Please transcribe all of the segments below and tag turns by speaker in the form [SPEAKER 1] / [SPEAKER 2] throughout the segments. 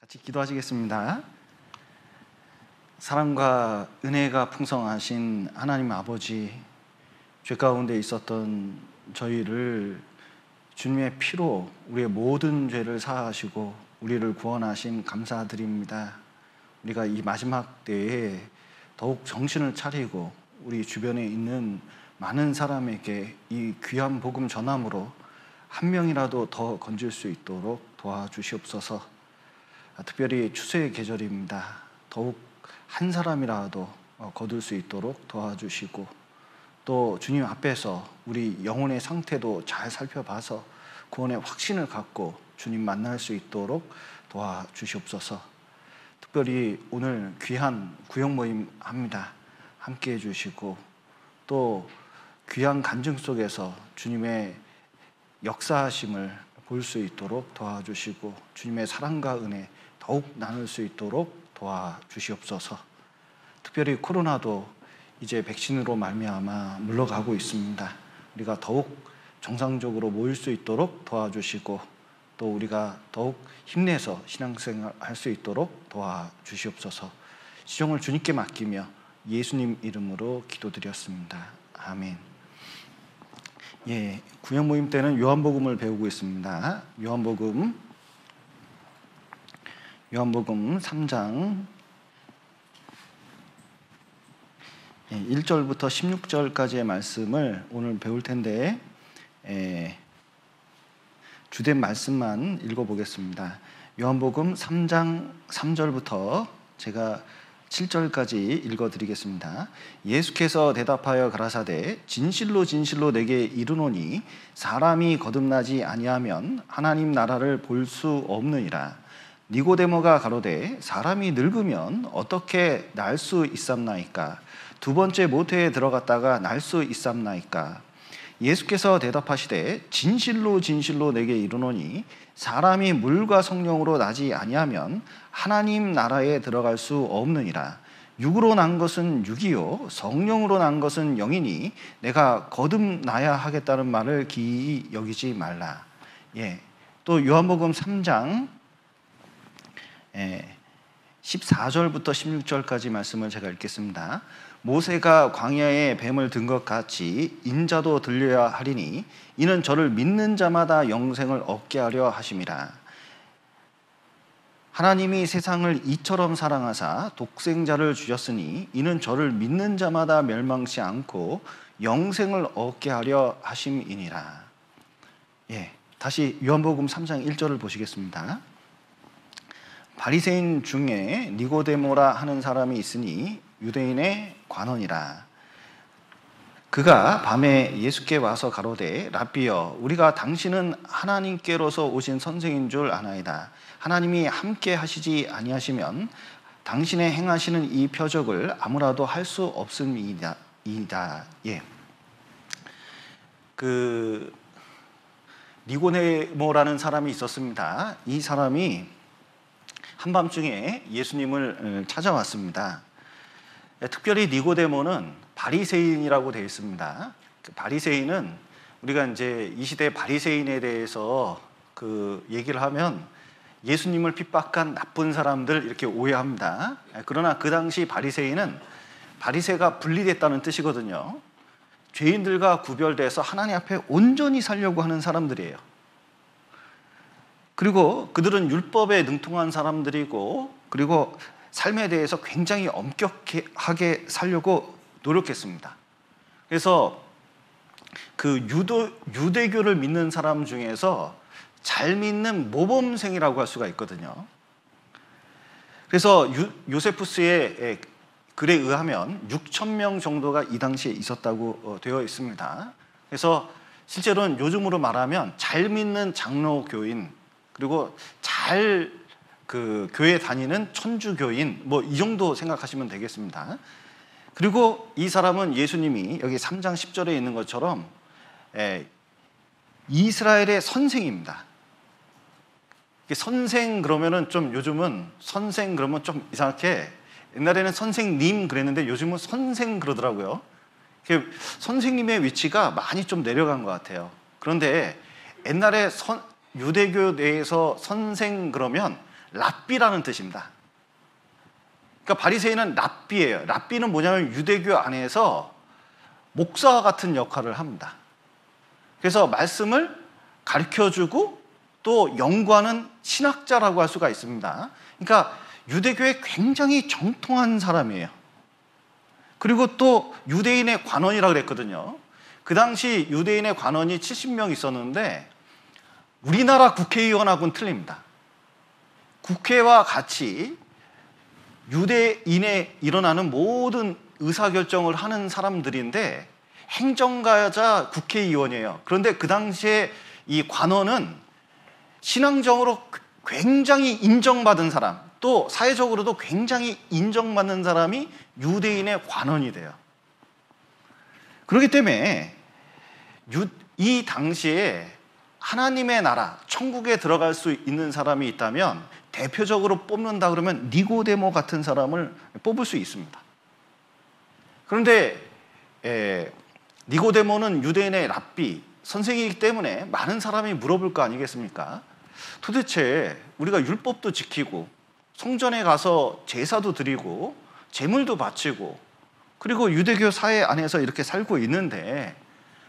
[SPEAKER 1] 같이 기도하시겠습니다. 사랑과 은혜가 풍성하신 하나님 아버지, 죄 가운데 있었던 저희를 주님의 피로 우리의 모든 죄를 사하시고 우리를 구원하신 감사드립니다. 우리가 이 마지막 때에 더욱 정신을 차리고 우리 주변에 있는 많은 사람에게 이 귀한 복음 전함으로 한 명이라도 더 건질 수 있도록 도와주시옵소서. 특별히 추수의 계절입니다. 더욱 한 사람이라도 거둘 수 있도록 도와주시고, 또 주님 앞에서 우리 영혼의 상태도 잘 살펴봐서 구원의 확신을 갖고 주님 만날 수 있도록 도와주시옵소서. 특별히 오늘 귀한 구역 모임 합니다. 함께 해주시고, 또 귀한 간증 속에서 주님의 역사하심을 볼 수 있도록 도와주시고, 주님의 사랑과 은혜 더욱 나눌 수 있도록 도와주시옵소서. 특별히 코로나도 이제 백신으로 말미암아 물러가고 있습니다. 우리가 더욱 정상적으로 모일 수 있도록 도와주시고, 또 우리가 더욱 힘내서 신앙생활 할 수 있도록 도와주시옵소서. 시종을 주님께 맡기며 예수님 이름으로 기도드렸습니다. 아멘. 구역 모임 때는 요한복음을 배우고 있습니다. 요한복음 3장 1절부터 16절까지의 말씀을 오늘 배울 텐데, 주된 말씀만 읽어보겠습니다. 요한복음 3장 3절부터 제가 7절까지 읽어드리겠습니다. 예수께서 대답하여 가라사대 진실로 진실로 내게 이르노니 사람이 거듭나지 아니하면 하나님 나라를 볼 수 없느니라. 니고데모가 가로되 사람이 늙으면 어떻게 날 수 있삼나이까? 두 번째 모태에 들어갔다가 날 수 있삼나이까? 예수께서 대답하시되 진실로 진실로 내게 이르노니 사람이 물과 성령으로 나지 아니하면 하나님 나라에 들어갈 수 없느니라. 육으로 난 것은 육이요 성령으로 난 것은 영이니 내가 거듭나야 하겠다는 말을 기이히 여기지 말라. 또 요한복음 3장 14절부터 16절까지 말씀을 제가 읽겠습니다. 모세가 광야에 뱀을 든 것 같이 인자도 들려야 하리니 이는 저를 믿는 자마다 영생을 얻게 하려 하심이라. 하나님이 세상을 이처럼 사랑하사 독생자를 주셨으니 이는 저를 믿는 자마다 멸망치 않고 영생을 얻게 하려 하심이니라. 다시 요한복음 3장 1절을 보시겠습니다. 바리새인 중에 니고데모라 하는 사람이 있으니 유대인의 관원이라. 그가 밤에 예수께 와서 가로되 랍비여 우리가 당신은 하나님께로서 오신 선생인 줄 아나이다. 하나님이 함께 하시지 아니하시면 당신의 행하시는 이 표적을 아무라도 할 수 없음이다. 니고데모라는 사람이 있었습니다. 이 사람이 한밤중에 예수님을 찾아왔습니다. 특별히 니고데모는 바리새인이라고 되어 있습니다. 바리새인은 우리가 이제 이 시대 바리새인에 대해서 얘기를 하면 예수님을 핍박한 나쁜 사람들 이렇게 오해합니다. 그러나 그 당시 바리새인은 바리새가 분리됐다는 뜻이거든요. 죄인들과 구별돼서 하나님 앞에 온전히 살려고 하는 사람들이에요. 그리고 그들은 율법에 능통한 사람들이고, 그리고 삶에 대해서 굉장히 엄격하게 살려고 노력했습니다. 그래서 유대교를 믿는 사람 중에서 잘 믿는 모범생이라고 할 수가 있거든요. 그래서 요세푸스의 글에 의하면 6,000명 정도가 이 당시에 있었다고 되어 있습니다. 그래서 실제로는 요즘으로 말하면 잘 믿는 장로교인, 그리고 잘 교회 다니는 천주교인, 이 정도 생각하시면 되겠습니다. 그리고 이 사람은 예수님이 여기 3장 10절에 있는 것처럼 이스라엘의 선생입니다. 선생 그러면은 좀, 요즘은 선생 그러면 좀 이상하게, 옛날에는 선생님 그랬는데 요즘은 선생 그러더라고요. 선생님의 위치가 많이 좀 내려간 것 같아요. 그런데 옛날에 유대교 내에서 선생 그러면 랍비라는 뜻입니다. 그러니까 바리새인은 랍비예요. 랍비는 뭐냐면 유대교 안에서 목사와 같은 역할을 합니다. 그래서 말씀을 가르쳐주고 또 연구하는 신학자라고 할 수가 있습니다. 그러니까 유대교에 굉장히 정통한 사람이에요. 그리고 또 유대인의 관원이라고 그랬거든요. 그 당시 유대인의 관원이 70명 있었는데 우리나라 국회의원하고는 틀립니다. 국회와 같이 유대인에 일어나는 모든 의사결정을 하는 사람들인데 행정가자 국회의원이에요. 그런데 그 당시에 이 관원은 신앙적으로 굉장히 인정받은 사람, 또 사회적으로도 굉장히 인정받는 사람이 유대인의 관원이 돼요. 그렇기 때문에 이 당시에 하나님의 나라, 천국에 들어갈 수 있는 사람이 있다면 대표적으로 뽑는다 그러면 니고데모 같은 사람을 뽑을 수 있습니다. 그런데 니고데모는 유대인의 랍비, 선생이기 때문에 많은 사람이 물어볼 거 아니겠습니까? 도대체 우리가 율법도 지키고 성전에 가서 제사도 드리고 제물도 바치고 그리고 유대교 사회 안에서 이렇게 살고 있는데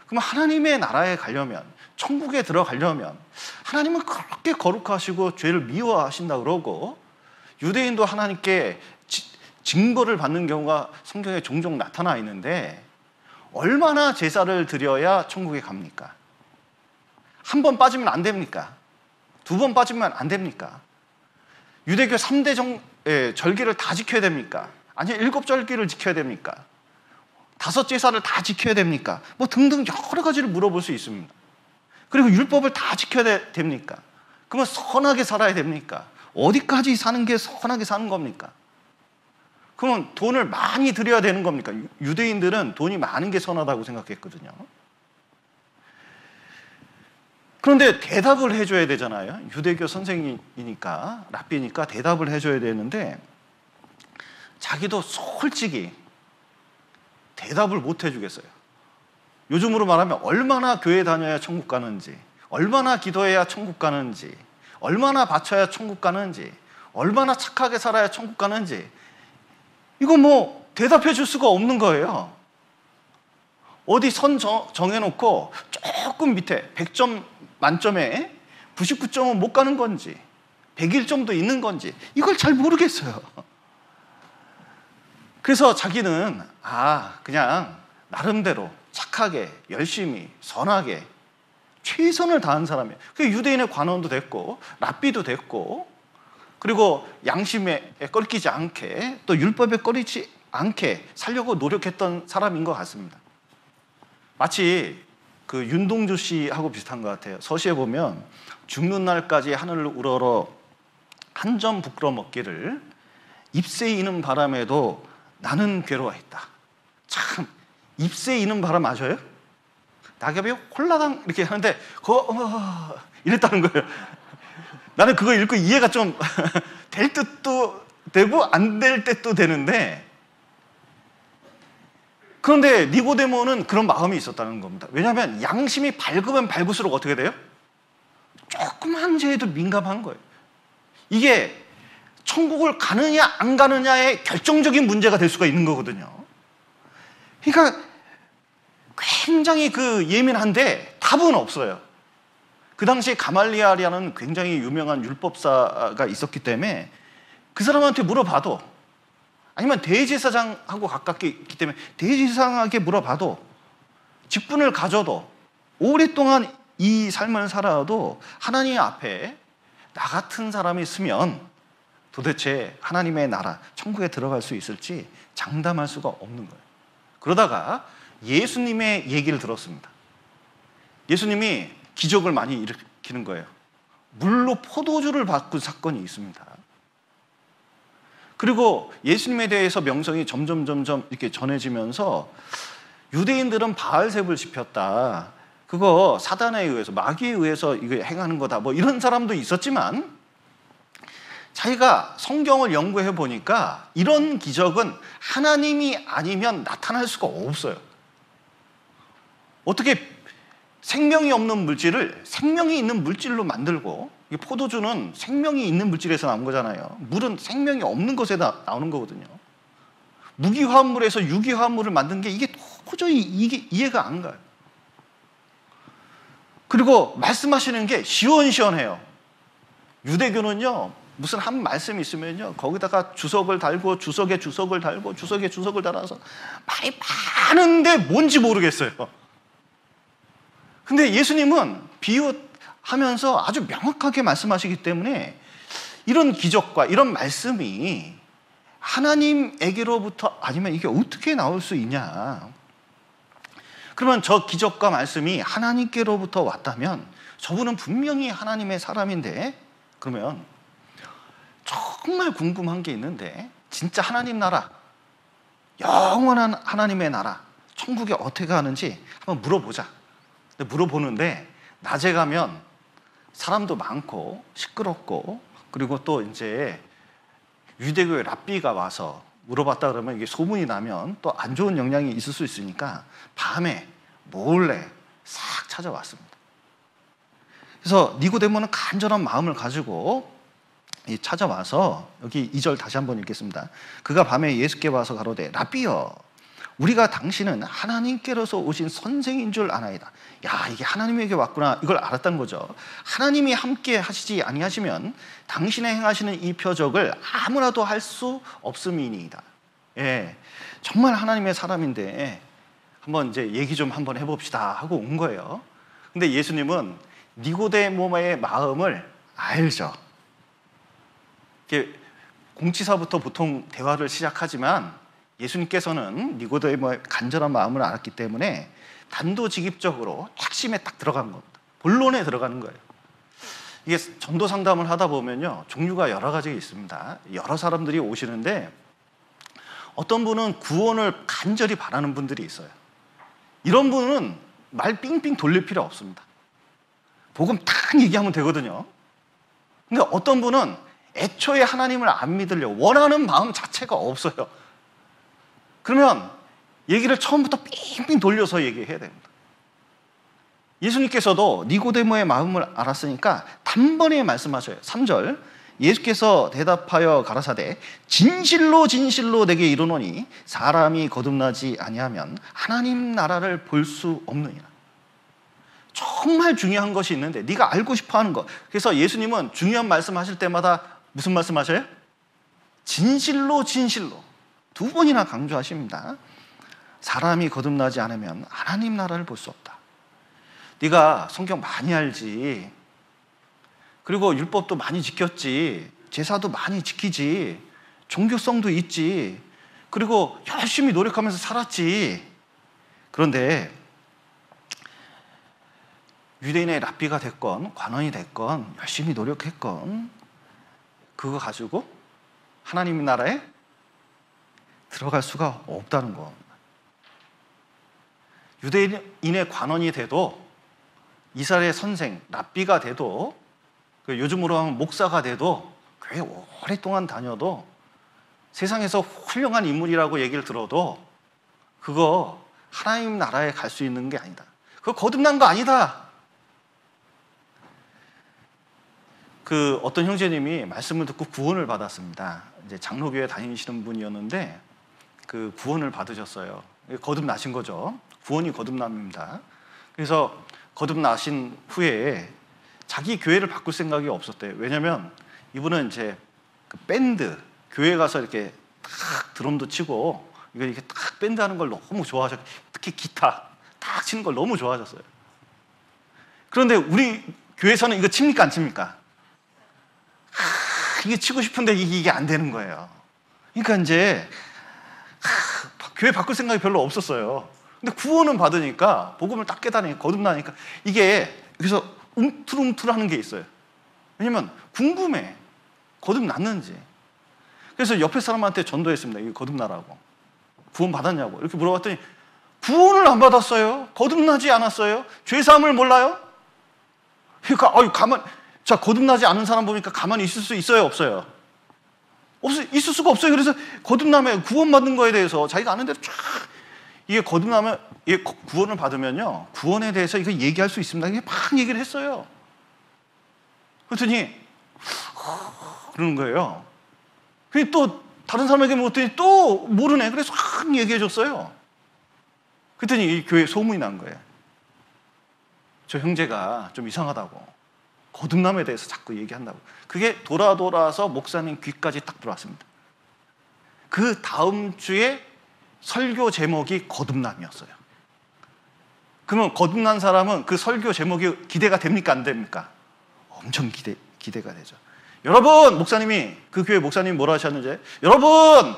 [SPEAKER 1] 그럼 하나님의 나라에 가려면, 천국에 들어가려면 하나님은 그렇게 거룩하시고 죄를 미워하신다 그러고 유대인도 하나님께 징벌을 받는 경우가 성경에 종종 나타나 있는데 얼마나 제사를 드려야 천국에 갑니까? 한 번 빠지면 안 됩니까? 두 번 빠지면 안 됩니까? 유대교 3대 절기를 다 지켜야 됩니까? 아니면 7절기를 지켜야 됩니까? 5 제사를 다 지켜야 됩니까? 뭐 등등 여러 가지를 물어볼 수 있습니다. 그리고 율법을 다 지켜야 됩니까? 그러면 선하게 살아야 됩니까? 어디까지 사는 게 선하게 사는 겁니까? 그러면 돈을 많이 들여야 되는 겁니까? 유대인들은 돈이 많은 게 선하다고 생각했거든요. 그런데 대답을 해줘야 되잖아요. 유대교 선생이니까, 랍비니까 대답을 해줘야 되는데 자기도 솔직히 대답을 못 해주겠어요. 요즘으로 말하면 얼마나 교회 다녀야 천국 가는지, 얼마나 기도해야 천국 가는지, 얼마나 바쳐야 천국 가는지, 얼마나 착하게 살아야 천국 가는지 이거 뭐 대답해 줄 수가 없는 거예요. 어디 선 정해놓고 조금 밑에 100점 만점에 99점은 못 가는 건지 101점도 있는 건지 이걸 잘 모르겠어요. 그래서 자기는 그냥 나름대로 착하게 열심히 선하게 최선을 다한 사람이에요. 유대인의 관원도 됐고 랍비도 됐고 그리고 양심에 꺾이지 않게 또 율법에 꺼리지 않게 살려고 노력했던 사람인 것 같습니다. 마치 그 윤동주 씨하고 비슷한 것 같아요. 서시에 보면 죽는 날까지 하늘을 우러러 한 점 부끄러 먹기를 잎새 이는 바람에도 나는 괴로워했다. 참 잎새 이는 바람 아셔요? 낙엽이 홀라당 이렇게 하는데 이랬다는 거예요. 나는 그거 읽고 이해가 좀 될 뜻도 되고 안 될 뜻도 되는데 그런데 니고데모는 그런 마음이 있었다는 겁니다. 왜냐하면 양심이 밝으면 밝을수록 어떻게 돼요? 조그만 죄에도 민감한 거예요. 이게 천국을 가느냐 안 가느냐의 결정적인 문제가 될 수가 있는 거거든요. 그러니까 굉장히 예민한데 답은 없어요. 그 당시에 가말리알이라는 굉장히 유명한 율법사가 있었기 때문에 그 사람한테 물어봐도 아니면 대제사장하고 가깝게 있기 때문에 대제사장에게 물어봐도 직분을 가져도 오랫동안 이 삶을 살아도 하나님 앞에 나 같은 사람이 있으면 도대체 하나님의 나라, 천국에 들어갈 수 있을지 장담할 수가 없는 거예요. 그러다가 예수님의 얘기를 들었습니다. 예수님이 기적을 많이 일으키는 거예요. 물로 포도주를 바꾼 사건이 있습니다. 그리고 예수님에 대해서 명성이 점점 이렇게 전해지면서 유대인들은 바알셉을 지폈다. 그거 사단에 의해서, 마귀에 의해서 이거 행하는 거다. 뭐 이런 사람도 있었지만 자기가 성경을 연구해 보니까 이런 기적은 하나님이 아니면 나타날 수가 없어요. 어떻게 생명이 없는 물질을 생명이 있는 물질로 만들고 이 포도주는 생명이 있는 물질에서 나온 거잖아요. 물은 생명이 없는 것에 나오는 거거든요. 무기화합물에서 유기화합물을 만든 게 이게 도저히 이게 이해가 안 가요. 그리고 말씀하시는 게 시원시원해요. 유대교는요, 무슨 한 말씀이 있으면요, 거기다가 주석을 달고 주석에 주석을 달고 주석에 주석을 달아서 말이 많은데 뭔지 모르겠어요. 근데 예수님은 비유하면서 아주 명확하게 말씀하시기 때문에 이런 기적과 이런 말씀이 하나님에게로부터 아니면 이게 어떻게 나올 수 있냐. 그러면 저 기적과 말씀이 하나님께로부터 왔다면 저분은 분명히 하나님의 사람인데, 그러면 정말 궁금한 게 있는데, 진짜 하나님 나라, 영원한 하나님의 나라, 천국에 어떻게 가는지 한번 물어보자. 근데 물어보는데 낮에 가면 사람도 많고 시끄럽고, 그리고 또 이제 유대교의 랍비가 와서 물어봤다 그러면 이게 소문이 나면 또 안 좋은 영향이 있을 수 있으니까 밤에 몰래 싹 찾아왔습니다. 그래서 니고데모는 간절한 마음을 가지고 찾아와서, 여기 2절 다시 한번 읽겠습니다. 그가 밤에 예수께 와서 가로되 랍비여, 우리가 당신은 하나님께로서 오신 선생인 줄 아나이다. 야, 이게 하나님에게 왔구나, 이걸 알았던 거죠. 하나님이 함께 하시지 아니하시면 당신의 행하시는 이 표적을 아무라도 할 수 없음이니이다. 예, 정말 하나님의 사람인데 한번 이제 얘기 좀 한번 해봅시다 하고 온 거예요. 근데 예수님은 니고데모의 마음을 알죠. 이렇게 공치사부터 보통 대화를 시작하지만 예수님께서는 니고데모의 간절한 마음을 알았기 때문에 단도직입적으로 핵심에 딱 들어간 겁니다. 본론에 들어가는 거예요. 이게 전도 상담을 하다 보면요, 종류가 여러 가지 있습니다. 여러 사람들이 오시는데 어떤 분은 구원을 간절히 바라는 분들이 있어요. 이런 분은 말 삥삥 돌릴 필요 없습니다. 복음 딱 얘기하면 되거든요. 근데 어떤 분은 애초에 하나님을 안 믿으려고 원하는 마음 자체가 없어요. 그러면 얘기를 처음부터 삥삥 돌려서 얘기해야 됩니다. 예수님께서도 니고데모의 마음을 알았으니까 단번에 말씀하셔요. 3절, 예수께서 대답하여 가라사대 진실로 진실로 내게 이르노니 사람이 거듭나지 아니하면 하나님 나라를 볼 수 없느니라. 정말 중요한 것이 있는데 네가 알고 싶어하는 것. 그래서 예수님은 중요한 말씀하실 때마다 무슨 말씀하셔요? 진실로 진실로 두 번이나 강조하십니다. 사람이 거듭나지 않으면 하나님 나라를 볼 수 없다. 네가 성경 많이 알지, 그리고 율법도 많이 지켰지, 제사도 많이 지키지, 종교성도 있지, 그리고 열심히 노력하면서 살았지. 그런데 유대인의 랍비가 됐건 관원이 됐건 열심히 노력했건 그거 가지고 하나님 나라에 들어갈 수가 없다는 겁니다. 유대인의 관원이 돼도, 이스라엘의 선생 랍비가 돼도, 요즘으로 하면 목사가 돼도, 교회 오랫동안 다녀도, 세상에서 훌륭한 인물이라고 얘기를 들어도 그거 하나님 나라에 갈 수 있는 게 아니다. 그거 거듭난 거 아니다. 어떤 형제님이 말씀을 듣고 구원을 받았습니다. 이제 장로교회 다니시는 분이었는데 그 구원을 받으셨어요. 거듭나신 거죠. 구원이 거듭남입니다. 그래서 거듭나신 후에 자기 교회를 바꿀 생각이 없었대요. 왜냐면 이분은 이제 그 밴드, 교회 가서 이렇게 탁 드럼도 치고 이거 이렇게 탁 밴드 하는 걸 너무 좋아하셨고, 특히 기타 탁 치는 걸 너무 좋아하셨어요. 그런데 우리 교회에서는 이거 칩니까 안 칩니까? 이게 치고 싶은데 이게 안 되는 거예요. 그러니까 이제 교회 바꿀 생각이 별로 없었어요. 근데 구원은 받으니까, 복음을 딱 깨달으니까, 거듭나니까 이게, 그래서 움틀움틀하는 게 있어요. 왜냐면 궁금해, 거듭났는지. 그래서 옆에 사람한테 전도했습니다. 이거 거듭나라고. 구원 받았냐고 이렇게 물어봤더니 구원을 안 받았어요. 거듭나지 않았어요. 죄사함을 몰라요. 그러니까 자, 거듭나지 않은 사람 보니까 가만히 있을 수 있어요, 없어요? 있을 수가 없어요. 그래서 거듭나면, 구원받는 거에 대해서 자기가 아는 대로 쫙, 이게 거듭나면, 이게 구원을 받으면요, 구원에 대해서 이거 얘기할 수 있습니다. 이게 막 얘기를 했어요. 그랬더니 그러는 거예요. 그랬더니 또 다른 사람에게 물었더니 또 모르네. 그래서 확 얘기해 줬어요. 그랬더니 이 교회에 소문이 난 거예요. 저 형제가 좀 이상하다고, 거듭남에 대해서 자꾸 얘기한다고. 그게 돌아서 목사님 귀까지 딱 들어왔습니다. 그 다음 주에 설교 제목이 거듭남이었어요. 그러면 거듭난 사람은 그 설교 제목이 기대가 됩니까, 안 됩니까? 엄청 기대가 되죠. 여러분, 목사님이, 그 교회 목사님이 뭐라 하셨는지, 여러분,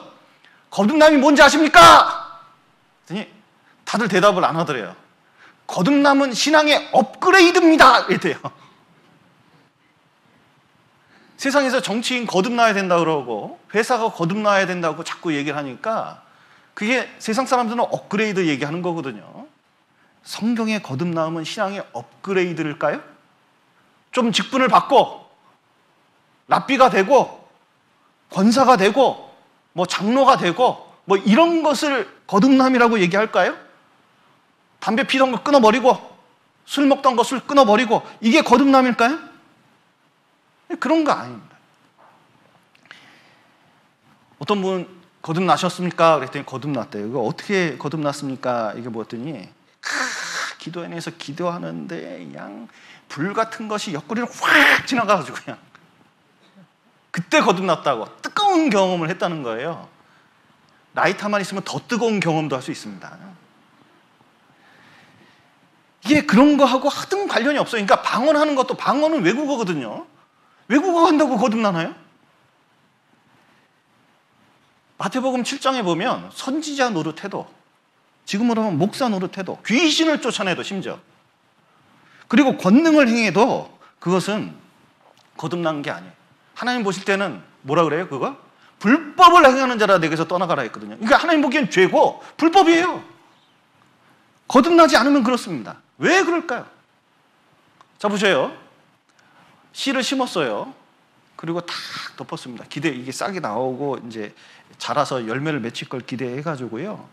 [SPEAKER 1] 거듭남이 뭔지 아십니까? 그랬더니 다들 대답을 안 하더래요. 거듭남은 신앙의 업그레이드입니다. 이랬대요. 세상에서 정치인 거듭나야 된다고 그러고 회사가 거듭나야 된다고 자꾸 얘기를 하니까 그게 세상 사람들은 업그레이드 얘기하는 거거든요. 성경의 거듭남은 신앙의 업그레이드일까요? 좀 직분을 받고 랍비가 되고 권사가 되고 뭐 장로가 되고 뭐 이런 것을 거듭남이라고 얘기할까요? 담배 피던 거 끊어버리고 술 먹던 거 술 끊어버리고 이게 거듭남일까요? 그런 거 아닙니다. 어떤 분 거듭나셨습니까? 그랬더니 거듭났대요. 이거 어떻게 거듭났습니까? 이게 뭐였더니 기도원에서 기도하는데 그냥 불 같은 것이 옆구리를 확 지나가가지고 그냥 그때 거듭났다고 뜨거운 경험을 했다는 거예요. 라이터만 있으면 더 뜨거운 경험도 할 수 있습니다. 이게 그런 거하고 하등 관련이 없어요. 그러니까 방언하는 것도, 방언은 외국어거든요. 외국어 한다고 거듭나나요? 마태복음 7장에 보면 선지자 노릇해도, 지금으로 하면 목사 노릇해도, 귀신을 쫓아내도 심지어, 그리고 권능을 행해도 그것은 거듭난 게 아니에요. 하나님 보실 때는 뭐라 그래요? 그거? 불법을 행하는 자라 내게서 떠나가라 했거든요. 그러니까 하나님 보기엔 죄고 불법이에요. 거듭나지 않으면 그렇습니다. 왜 그럴까요? 자, 보세요. 씨를 심었어요. 그리고 탁 덮었습니다. 이게 싹이 나오고 이제 자라서 열매를 맺힐 걸 기대해가지고요.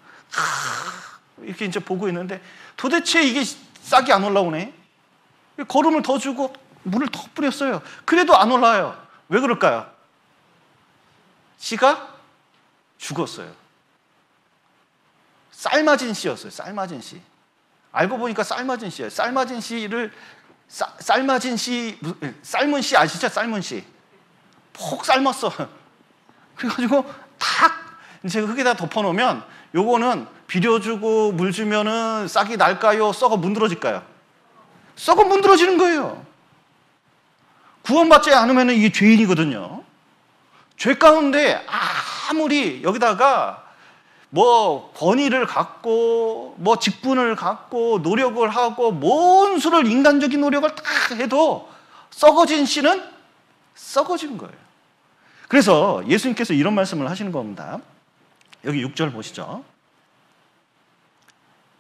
[SPEAKER 1] 이렇게 이제 보고 있는데 도대체 이게 싹이 안 올라오네. 거름을 더 주고 물을 더 뿌렸어요. 그래도 안 올라와요. 왜 그럴까요? 씨가 죽었어요. 삶아진 씨였어요. 삶아진 씨. 알고 보니까 삶아진 씨예요. 삶아진 씨를 삶은 씨 아시죠? 삶은 씨. 폭 삶았어. 그래가지고 탁 이제 흙에다 덮어놓으면 요거는 비료주고 물 주면은 싹이 날까요? 썩어 문드러질까요? 썩어 문드러지는 거예요. 구원받지 않으면 이게 죄인이거든요. 죄 가운데 아무리 여기다가 뭐 권위를 갖고 뭐 직분을 갖고 노력을 하고 뭔 수를 인간적인 노력을 다 해도 썩어진 씨는 썩어진 거예요. 그래서 예수님께서 이런 말씀을 하시는 겁니다. 여기 6절 보시죠.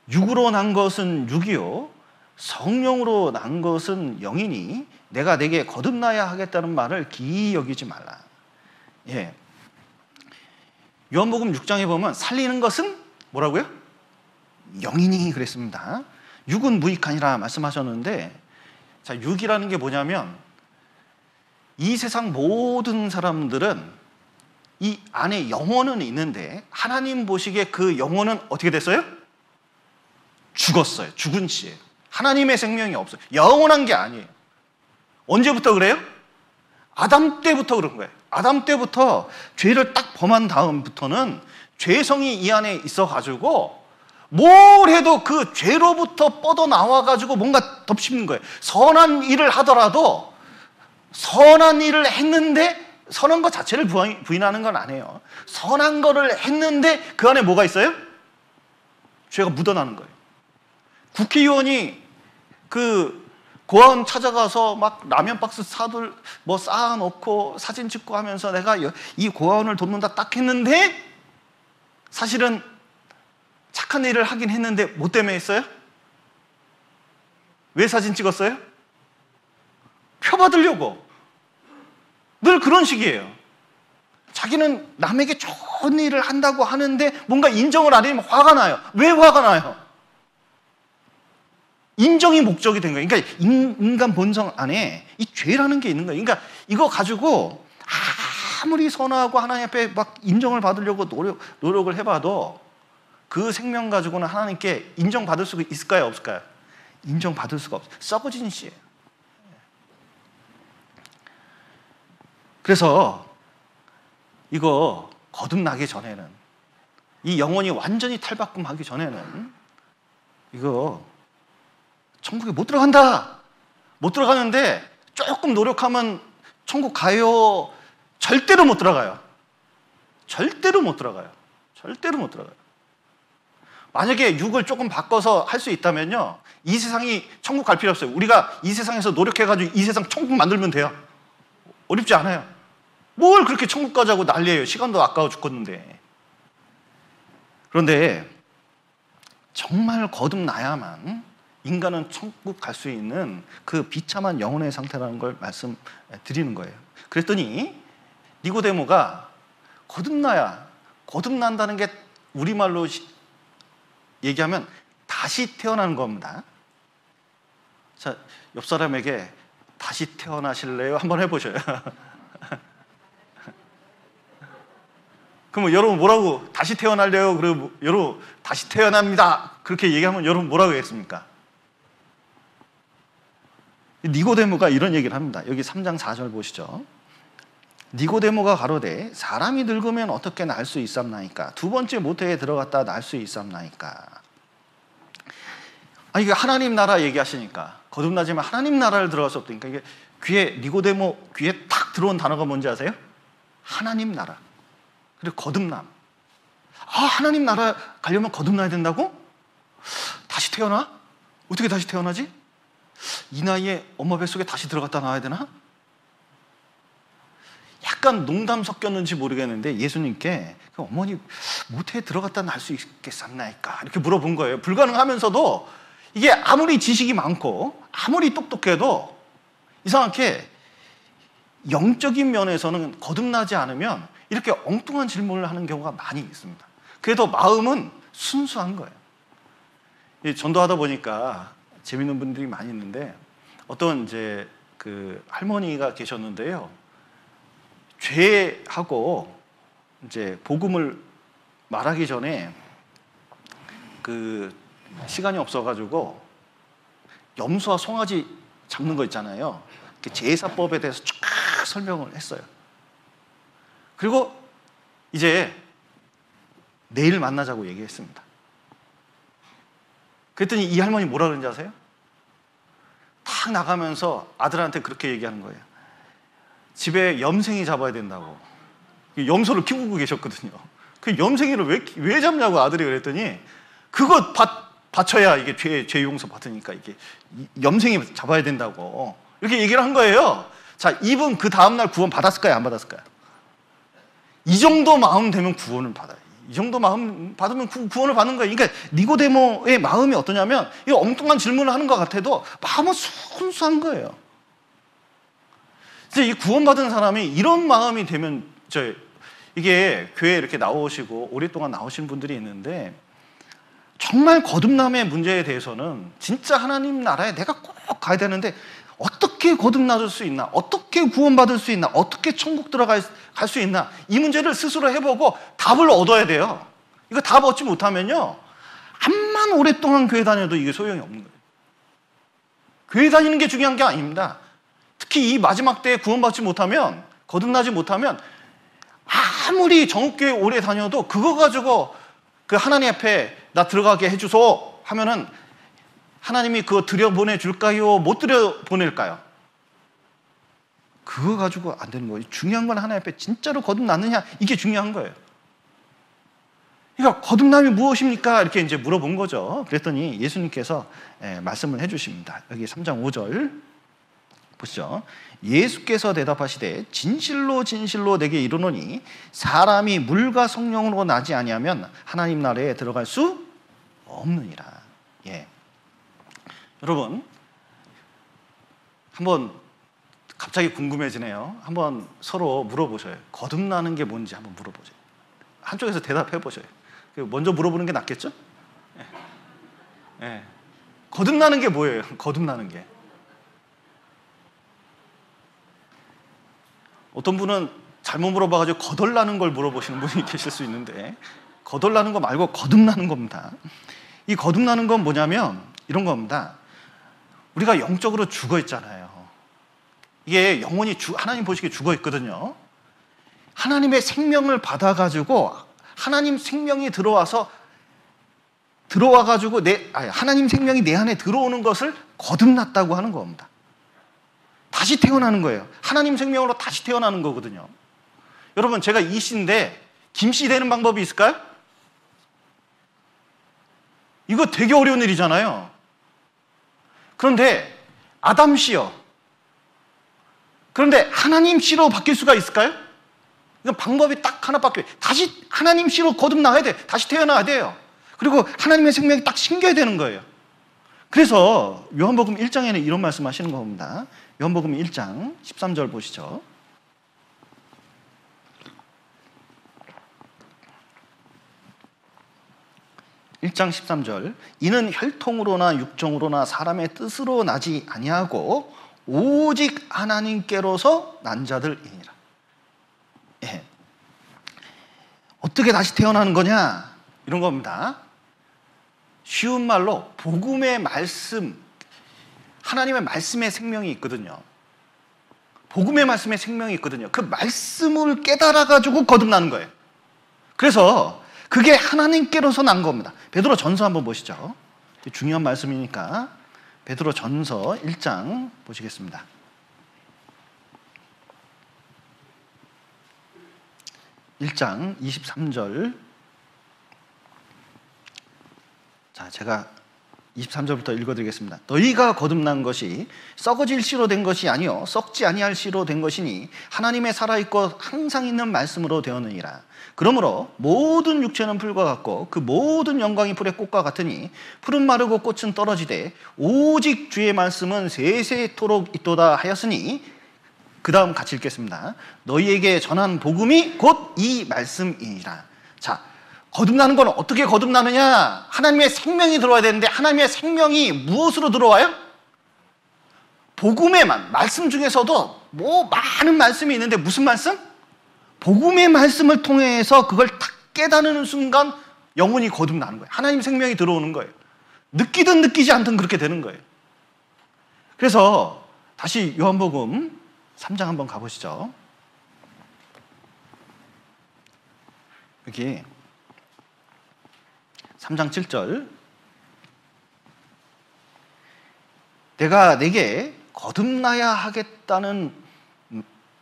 [SPEAKER 1] 육으로 난 것은 육이요 성령으로 난 것은 영이니 내가 내게 거듭나야 하겠다는 말을 기이 여기지 말라. 예. 요한복음 6장에 보면 살리는 것은 뭐라고요? 영이니 그랬습니다. 육은 무익하니라 말씀하셨는데, 자, 육이라는 게 뭐냐면 이 세상 모든 사람들은 이 안에 영혼은 있는데 하나님 보시기에 그 영혼은 어떻게 됐어요? 죽었어요. 죽은 씨예요. 하나님의 생명이 없어요. 영원한 게 아니에요. 언제부터 그래요? 아담 때부터 그런 거예요. 아담 때부터 죄를 딱 범한 다음부터는 죄성이 이 안에 있어가지고 뭘 해도 그 죄로부터 뻗어나와가지고 뭔가 덮씹는 거예요. 선한 일을 하더라도 선한 일을 했는데 선한 것 자체를 부인하는 건 아니에요. 선한 거를 했는데 그 안에 뭐가 있어요? 죄가 묻어나는 거예요. 국회의원이 그 고아원 찾아가서 막 라면 박스 뭐 쌓아놓고 사진 찍고 하면서 내가 이 고아원을 돕는다 딱 했는데 사실은 착한 일을 하긴 했는데 뭐 때문에 했어요? 왜 사진 찍었어요? 표 받으려고. 늘 그런 식이에요. 자기는 남에게 좋은 일을 한다고 하는데 뭔가 인정을 안 하면 화가 나요. 왜 화가 나요? 인정이 목적이 된 거예요. 그러니까 인간 본성 안에 이 죄라는 게 있는 거예요. 그러니까 이거 가지고 아무리 선하고 하나님 앞에 막 인정을 받으려고 노력을 해봐도 그 생명 가지고는 하나님께 인정받을 수 있을까요? 없을까요? 인정받을 수가 없어요. 썩어진 씨예요. 그래서 이거 거듭나기 전에는, 이 영혼이 완전히 탈바꿈하기 전에는 이거 천국에 못 들어간다. 못 들어가는데 조금 노력하면 천국 가요. 절대로 못 들어가요. 절대로 못 들어가요. 절대로 못 들어가요. 만약에 육을 조금 바꿔서 할 수 있다면요, 이 세상이 천국 갈 필요 없어요. 우리가 이 세상에서 노력해가지고 이 세상 천국 만들면 돼요. 어렵지 않아요. 뭘 그렇게 천국 가자고 난리예요. 시간도 아까워 죽겠는데. 그런데 정말 거듭나야만 인간은 천국 갈 수 있는 그 비참한 영혼의 상태라는 걸 말씀드리는 거예요. 그랬더니 니고데모가 거듭난다는 게 우리말로 얘기하면 다시 태어나는 겁니다. 자, 옆 사람에게 다시 태어나실래요? 한번 해보셔요. 그러면 여러분 뭐라고? 다시 태어날래요? 그리고 여러분 다시 태어납니다. 그렇게 얘기하면 여러분 뭐라고 하겠습니까? 니고데모가 이런 얘기를 합니다. 여기 3장 4절 보시죠. 니고데모가 가로되 사람이 늙으면 어떻게 날 수 있삼나이까? 두 번째 모태에 들어갔다 날 수 있삼나이까? 아니, 이게 하나님 나라 얘기하시니까 거듭나지만 하나님 나라를 들어갈 수 없다니까. 이게 니고데모 귀에 탁 들어온 단어가 뭔지 아세요? 하나님 나라. 그리고 거듭남. 하나님 나라 가려면 거듭나야 된다고? 다시 태어나? 어떻게 다시 태어나지? 이 나이에 엄마 뱃속에 다시 들어갔다 나와야 되나? 약간 농담 섞였는지 모르겠는데 예수님께 어머니 모태에 들어갔다 날 수 있겠습니까? 이렇게 물어본 거예요. 불가능하면서도 이게 아무리 지식이 많고 아무리 똑똑해도 이상하게 영적인 면에서는 거듭나지 않으면 이렇게 엉뚱한 질문을 하는 경우가 많이 있습니다. 그래도 마음은 순수한 거예요. 전도하다 보니까 재밌는 분들이 많이 있는데 어떤 이제 그 할머니가 계셨는데요. 죄하고 이제 복음을 말하기 전에 그 시간이 없어가지고 염소와 송아지 잡는 거 있잖아요. 제사법에 대해서 쫙 설명을 했어요. 그리고 이제 내일 만나자고 얘기했습니다. 그랬더니 이 할머니 뭐라 그러는지 아세요? 탁 나가면서 아들한테 그렇게 얘기하는 거예요. 집에 염생이 잡아야 된다고. 염소를 키우고 계셨거든요. 그 염생이를 왜 잡냐고 아들이 그랬더니 그거 바쳐야 이게 죄 용서 받으니까 이게 염생이 잡아야 된다고. 이렇게 얘기를 한 거예요. 자, 이분 그 다음날 구원 받았을까요? 안 받았을까요? 이 정도 마음 되면 구원을 받아요. 이 정도 마음 받으면 구원을 받는 거예요. 그러니까 니고데모의 마음이 어떠냐면 이 엉뚱한 질문을 하는 것 같아도 마음은 순수한 거예요. 이제 이 구원받은 사람이 이런 마음이 되면 이게 교회에 이렇게 나오시고 오랫동안 나오신 분들이 있는데 정말 거듭남의 문제에 대해서는 진짜 하나님 나라에 내가 꼭 가야 되는데 어떻게 거듭날 수 있나? 어떻게 구원받을 수 있나? 어떻게 천국 갈 수 있나? 이 문제를 스스로 해보고 답을 얻어야 돼요. 이거 답 얻지 못하면요, 암만 오랫동안 교회 다녀도 이게 소용이 없는 거예요. 교회 다니는 게 중요한 게 아닙니다. 특히 이 마지막 때에 구원받지 못하면, 거듭나지 못하면 아무리 정읍교회 오래 다녀도 그거 가지고 그 하나님 앞에 나 들어가게 해주소 하면은 하나님이 그거 들여보내줄까요? 못 들여보낼까요? 그거 가지고 안 되는 거예요. 중요한 건 하나님 앞에 진짜로 거듭났느냐? 이게 중요한 거예요. 그러니까 거듭남이 무엇입니까? 이렇게 이제 물어본 거죠. 그랬더니 예수님께서 말씀을 해주십니다. 여기 3장 5절 보시죠. 예수께서 대답하시되 진실로 진실로 내게 이르노니 사람이 물과 성령으로 나지 아니하면 하나님 나라에 들어갈 수 없느니라. 예. 여러분, 한번 갑자기 궁금해지네요. 한번 서로 물어보셔요. 거듭나는 게 뭔지 한번 물어보세요. 한쪽에서 대답해 보셔요. 먼저 물어보는 게 낫겠죠? 예. 예. 거듭나는 게 뭐예요? 거듭나는 게. 어떤 분은 잘못 물어봐가지고 거덜나는 걸 물어보시는 분이 계실 수 있는데, 거덜나는 거 말고 거듭나는 겁니다. 이 거듭나는 건 뭐냐면 이런 겁니다. 우리가 영적으로 죽어 있잖아요. 이게 영혼이 하나님 보시기에 죽어 있거든요. 하나님의 생명을 받아가지고 하나님 생명이 들어와가지고 하나님 생명이 내 안에 들어오는 것을 거듭났다고 하는 겁니다. 다시 태어나는 거예요. 하나님 생명으로 다시 태어나는 거거든요. 여러분, 제가 이씨인데 김씨 되는 방법이 있을까요? 이거 되게 어려운 일이잖아요. 그런데 아담 씨요. 그런데 하나님 씨로 바뀔 수가 있을까요? 이건 방법이 딱 하나밖에. 다시 하나님 씨로 거듭나야 돼. 다시 태어나야 돼요. 그리고 하나님의 생명이 딱 심겨야 되는 거예요. 그래서 요한복음 1장에는 이런 말씀하시는 겁니다. 요한복음 1장 13절 보시죠. 1장 13절. 이는 혈통으로나 육정으로나 사람의 뜻으로 나지 아니하고 오직 하나님께로서 난 자들이니라. 예. 어떻게 다시 태어나는 거냐? 이런 겁니다. 쉬운 말로 복음의 말씀, 하나님의 말씀의 생명이 있거든요. 복음의 말씀의 생명이 있거든요. 그 말씀을 깨달아가지고 거듭나는 거예요. 그래서 그게 하나님께로서 난 겁니다. 베드로 전서 한번 보시죠. 중요한 말씀이니까 베드로 전서 1장 보시겠습니다. 1장 23절. 자, 제가 23절부터 읽어드리겠습니다. 너희가 거듭난 것이 썩어질 씨로 된 것이 아니요 썩지 아니할 씨로 된 것이니 하나님의 살아있고 항상 있는 말씀으로 되었느니라. 그러므로 모든 육체는 풀과 같고 그 모든 영광이 풀의 꽃과 같으니 풀은 마르고 꽃은 떨어지되 오직 주의 말씀은 세세토록 있도다 하였으니, 그 다음 같이 읽겠습니다. 너희에게 전한 복음이 곧 이 말씀이니라. 자, 거듭나는 건 어떻게 거듭나느냐? 하나님의 생명이 들어와야 되는데 하나님의 생명이 무엇으로 들어와요? 복음의 말씀 중에서도 많은 말씀이 있는데 무슨 말씀? 복음의 말씀을 통해서 그걸 딱 깨닫는 순간 영혼이 거듭나는 거예요. 하나님 생명이 들어오는 거예요. 느끼든 느끼지 않든 그렇게 되는 거예요. 그래서 다시 요한복음 3장 한번 가보시죠. 여기 3장 7절. 내가 내게 거듭나야 하겠다는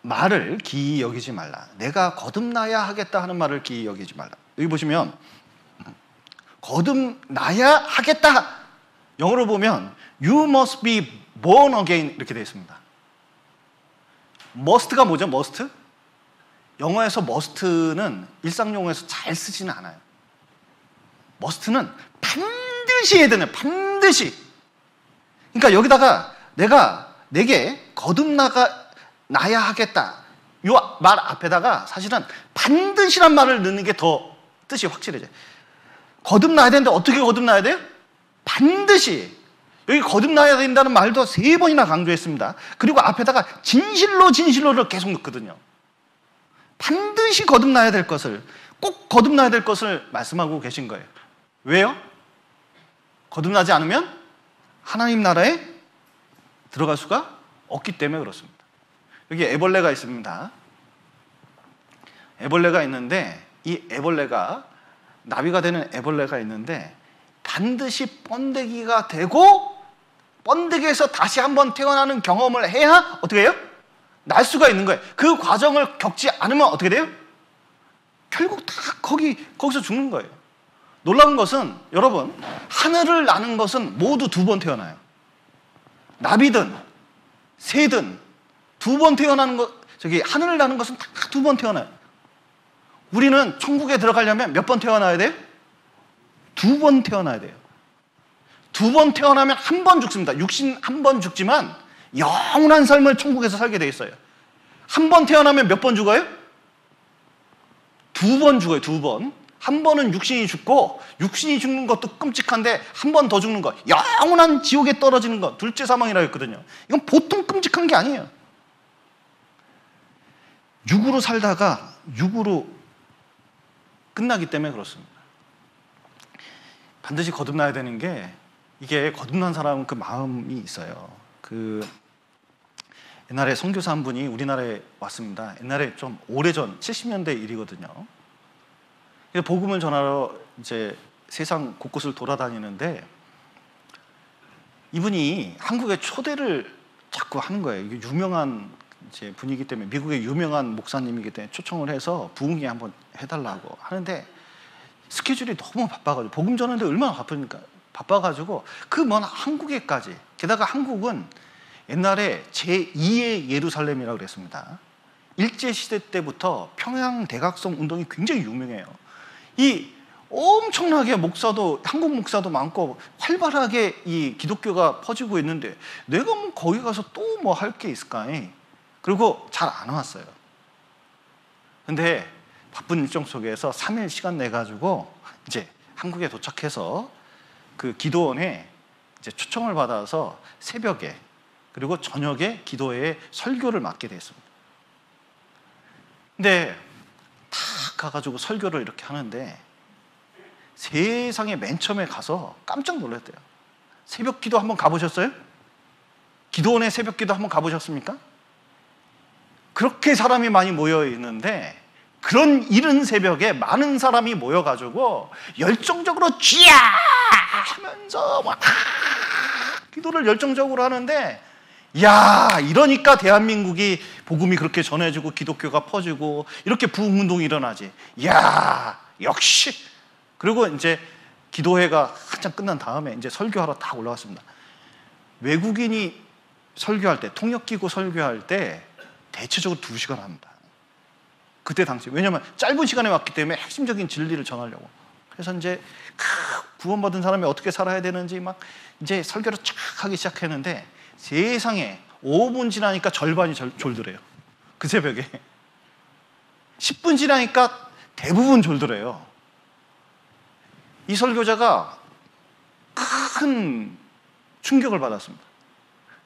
[SPEAKER 1] 말을 기이 여기지 말라. 내가 거듭나야 하겠다 하는 말을 기이 여기지 말라. 여기 보시면 거듭나야 하겠다. 영어로 보면 You must be born again 이렇게 되어 있습니다. must가 뭐죠? must? 영어에서 must는 일상용어에서 잘 쓰지는 않아요. must는 반드시 해야 되는, 반드시. 그러니까 여기다가 내가 내게 거듭나야 하겠다. 이 말 앞에다가 사실은 반드시란 말을 넣는 게 더 뜻이 확실해져요. 거듭나야 되는데 어떻게 거듭나야 돼요? 반드시. 여기 거듭나야 된다는 말도 3번이나 강조했습니다. 그리고 앞에다가 진실로를 계속 넣거든요. 반드시 거듭나야 될 것을, 꼭 거듭나야 될 것을 말씀하고 계신 거예요. 왜요? 거듭나지 않으면 하나님 나라에 들어갈 수가 없기 때문에 그렇습니다. 여기 애벌레가 있습니다. 애벌레가 있는데 이 애벌레가, 나비가 되는 애벌레가 있는데 반드시 번데기가 되고 번데기에서 다시 한번 태어나는 경험을 해야 어떻게 해요? 날 수가 있는 거예요. 그 과정을 겪지 않으면 어떻게 돼요? 결국 다 거기서 죽는 거예요. 놀라운 것은 여러분, 하늘을 나는 것은 모두 2번 태어나요. 나비든 새든 2번 태어나는 것, 하늘을 나는 것은 다 2번 태어나요. 우리는 천국에 들어가려면 몇 번 태어나야 돼요? 2번 태어나야 돼요. 2번 태어나면 1번 죽습니다. 육신 1번 죽지만 영원한 삶을 천국에서 살게 돼 있어요. 1번 태어나면 몇 번 죽어요? 2번 죽어요. 2번. 한 번은 육신이 죽고, 육신이 죽는 것도 끔찍한데 한 번 더 죽는 것, 영원한 지옥에 떨어지는 것, 둘째 사망이라고 했거든요. 이건 보통 끔찍한 게 아니에요. 육으로 살다가 육으로 끝나기 때문에 그렇습니다. 반드시 거듭나야 되는 게, 이게 거듭난 사람은 그 마음이 있어요. 옛날에 선교사 한 분이 우리나라에 왔습니다. 옛날에 좀 오래전 70년대 일이거든요. 복음을 전하러 이제 세상 곳곳을 돌아다니는데, 이분이 한국에 초대를 자꾸 하는 거예요. 이게 유명한 이제 분이기 때문에, 미국의 유명한 목사님이기 때문에 초청을 해서 부흥회 한번 해달라고 하는데, 스케줄이 너무 바빠가지고, 복음 전하는데 얼마나 바쁘니까 바빠가지고 그 먼 한국에까지, 게다가 한국은 옛날에 제2의 예루살렘이라고 그랬습니다. 일제시대 때부터 평양 대각성 운동이 굉장히 유명해요. 이 엄청나게 목사도, 한국 목사도 많고 활발하게 이 기독교가 퍼지고 있는데, 내가 뭐 거기 가서 또 뭐 할 게 있을까? 그리고 잘 안 왔어요. 근데 바쁜 일정 속에서 3일 시간 내가지고 이제 한국에 도착해서 그 기도원에 이제 초청을 받아서 새벽에 그리고 저녁에 기도회에 설교를 맡게 됐습니다. 근데 딱 가가지고 설교를 이렇게 하는데, 세상에 맨 처음에 가서 깜짝 놀랐대요. 새벽 기도 한번 가보셨어요? 기도원에 새벽 기도 한번 가보셨습니까? 그렇게 사람이 많이 모여 있는데, 그런 이른 새벽에 많은 사람이 모여가지고 열정적으로 쥐야 하면서 막 기도를 열정적으로 하는데, 야, 이러니까 대한민국이 복음이 그렇게 전해지고 기독교가 퍼지고 이렇게 부흥운동이 일어나지. 야, 역시. 그리고 이제 기도회가 한참 끝난 다음에 이제 설교하러 다 올라갔습니다. 외국인이 설교할 때, 통역기구 설교할 때 대체적으로 2시간 합니다. 그때 당시. 왜냐하면 짧은 시간에 왔기 때문에 핵심적인 진리를 전하려고. 그래서 이제 구원받은 사람이 어떻게 살아야 되는지 막 이제 설교를 쫙 하기 시작했는데, 세상에 5분 지나니까 절반이 졸더래요. 그 새벽에. 10분 지나니까 대부분 졸더래요. 이 설교자가 큰 충격을 받았습니다.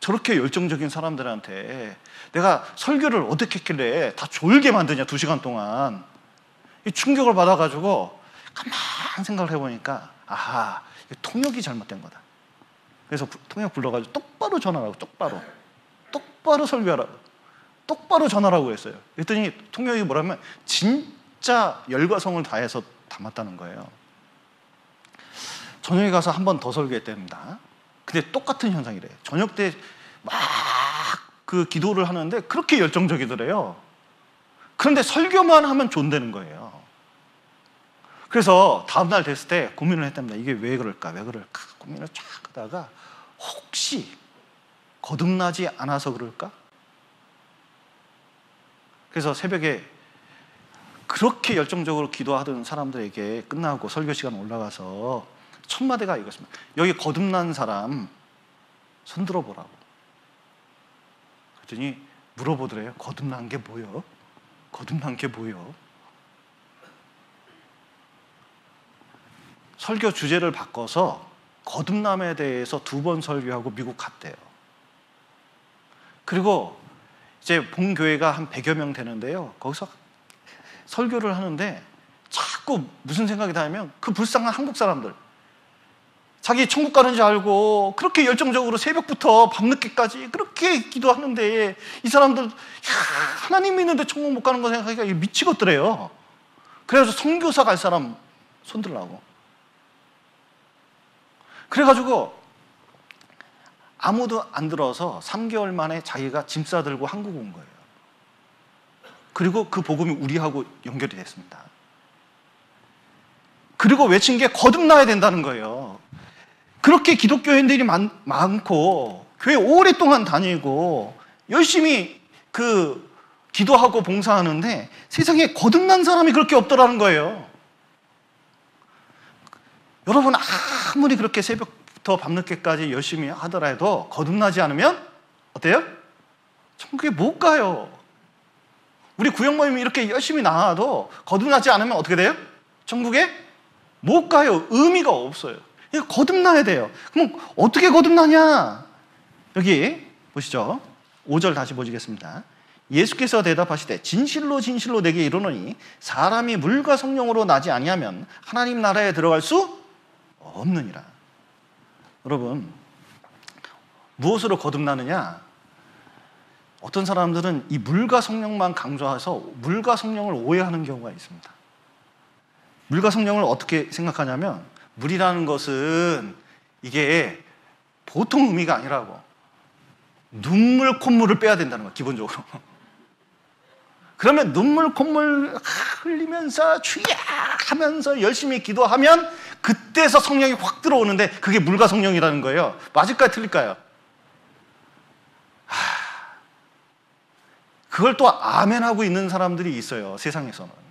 [SPEAKER 1] 저렇게 열정적인 사람들한테 내가 설교를 어떻게 했길래 다 졸게 만드냐, 2시간 동안. 이 충격을 받아가지고 가만 생각을 해보니까, 아하, 통역이 잘못된 거다. 그래서 통역 불러가지고 똑바로 전하라고, 똑바로 설교하라고, 똑바로 전하라고 했어요. 그랬더니 통역이 뭐라면 진짜 열과 성을 다해서 담았다는 거예요. 저녁에 가서 한 번 더 설교했답니다. 근데 똑같은 현상이래요. 저녁 때 막 그 기도를 하는데 그렇게 열정적이더래요. 그런데 설교만 하면 존대는 거예요. 그래서 다음날 됐을 때 고민을 했답니다. 이게 왜 그럴까 고민을 쫙 하다가, 혹시 거듭나지 않아서 그럴까? 그래서 새벽에 그렇게 열정적으로 기도하던 사람들에게 끝나고 설교 시간 올라가서 첫 마디가 이것입니다. 여기 거듭난 사람 손 들어보라고. 그랬더니 물어보더래요. 거듭난 게 뭐요? 거듭난 게 뭐요? 설교 주제를 바꿔서 거듭남에 대해서 2번 설교하고 미국 갔대요. 그리고 이제 본 교회가 한 100여 명 되는데요, 거기서 설교를 하는데 자꾸 무슨 생각이 나냐면, 그 불쌍한 한국 사람들, 자기 천국 가는 줄 알고 그렇게 열정적으로 새벽부터 밤늦게까지 그렇게 기도하는데, 이 사람들 하나님 믿는데 천국 못 가는 거 생각하니까 미치겠더래요. 그래서 선교사 갈 사람 손들라고. 그래가지고 아무도 안 들어서 3개월 만에 자기가 짐 싸들고 한국 온 거예요. 그리고 그 복음이 우리하고 연결이 됐습니다. 그리고 외친 게 거듭나야 된다는 거예요. 그렇게 기독교인들이 많고 교회 오랫동안 다니고 열심히 기도하고 봉사하는데 세상에 거듭난 사람이 그렇게 없더라는 거예요. 여러분, 아무리 그렇게 새벽부터 밤늦게까지 열심히 하더라도 거듭나지 않으면 어때요? 천국에 못 가요. 우리 구역 모임이 이렇게 열심히 나와도 거듭나지 않으면 어떻게 돼요? 천국에 못 가요. 의미가 없어요. 거듭나야 돼요. 그럼 어떻게 거듭나냐? 여기 보시죠. 5절 다시 보시겠습니다. 예수께서 대답하시되 진실로 진실로 내게 이르노니 사람이 물과 성령으로 나지 아니하면 하나님 나라에 들어갈 수 없느니라. 여러분, 무엇으로 거듭나느냐? 어떤 사람들은 이 물과 성령만 강조해서 물과 성령을 오해하는 경우가 있습니다. 물과 성령을 어떻게 생각하냐면 물이라는 것은 이게 보통 의미가 아니라고. 눈물, 콧물을 빼야 된다는 거야, 기본적으로. 그러면 눈물, 콧물 흘리면서 주야 하면서 열심히 기도하면 그때서 성령이 확 들어오는데 그게 물과 성령이라는 거예요. 맞을까요? 틀릴까요? 그걸 또 아멘하고 있는 사람들이 있어요, 세상에서는.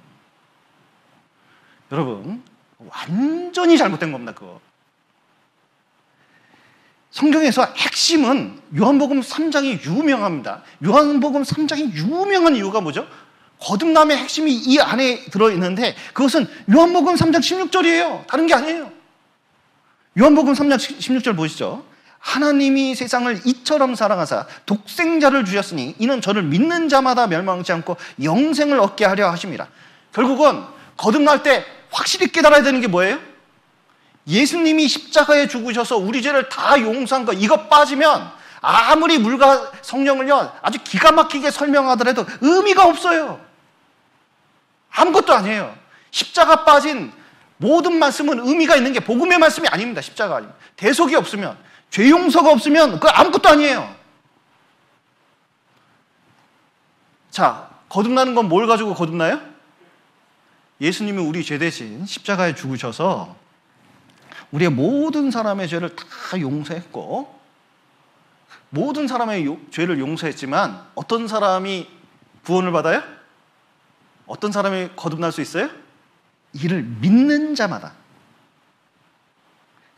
[SPEAKER 1] 여러분, 완전히 잘못된 겁니다, 그거. 성경에서 핵심은 요한복음 3장이 유명합니다. 요한복음 3장이 유명한 이유가 뭐죠? 거듭남의 핵심이 이 안에 들어있는데 그것은 요한복음 3장 16절이에요. 다른 게 아니에요. 요한복음 3장 16절 보시죠. 하나님이 세상을 이처럼 사랑하사 독생자를 주셨으니 이는 저를 믿는 자마다 멸망치 않고 영생을 얻게 하려 하심이라. 결국은 거듭날 때 확실히 깨달아야 되는 게 뭐예요? 예수님이 십자가에 죽으셔서 우리 죄를 다 용서한 거, 이거 빠지면 아무리 물과 성령을요 아주 기가 막히게 설명하더라도 의미가 없어요. 아무것도 아니에요. 십자가 빠진 모든 말씀은 의미가 있는 게 복음의 말씀이 아닙니다. 십자가 아닙니다. 대속이 없으면, 죄 용서가 없으면 그거 아무것도 아니에요. 자, 거듭나는 건 뭘 가지고 거듭나요? 예수님이 우리 죄 대신 십자가에 죽으셔서 우리의 모든 사람의 죄를 다 용서했고, 모든 사람의 죄를 용서했지만 어떤 사람이 구원을 받아요? 어떤 사람이 거듭날 수 있어요? 이를 믿는 자마다.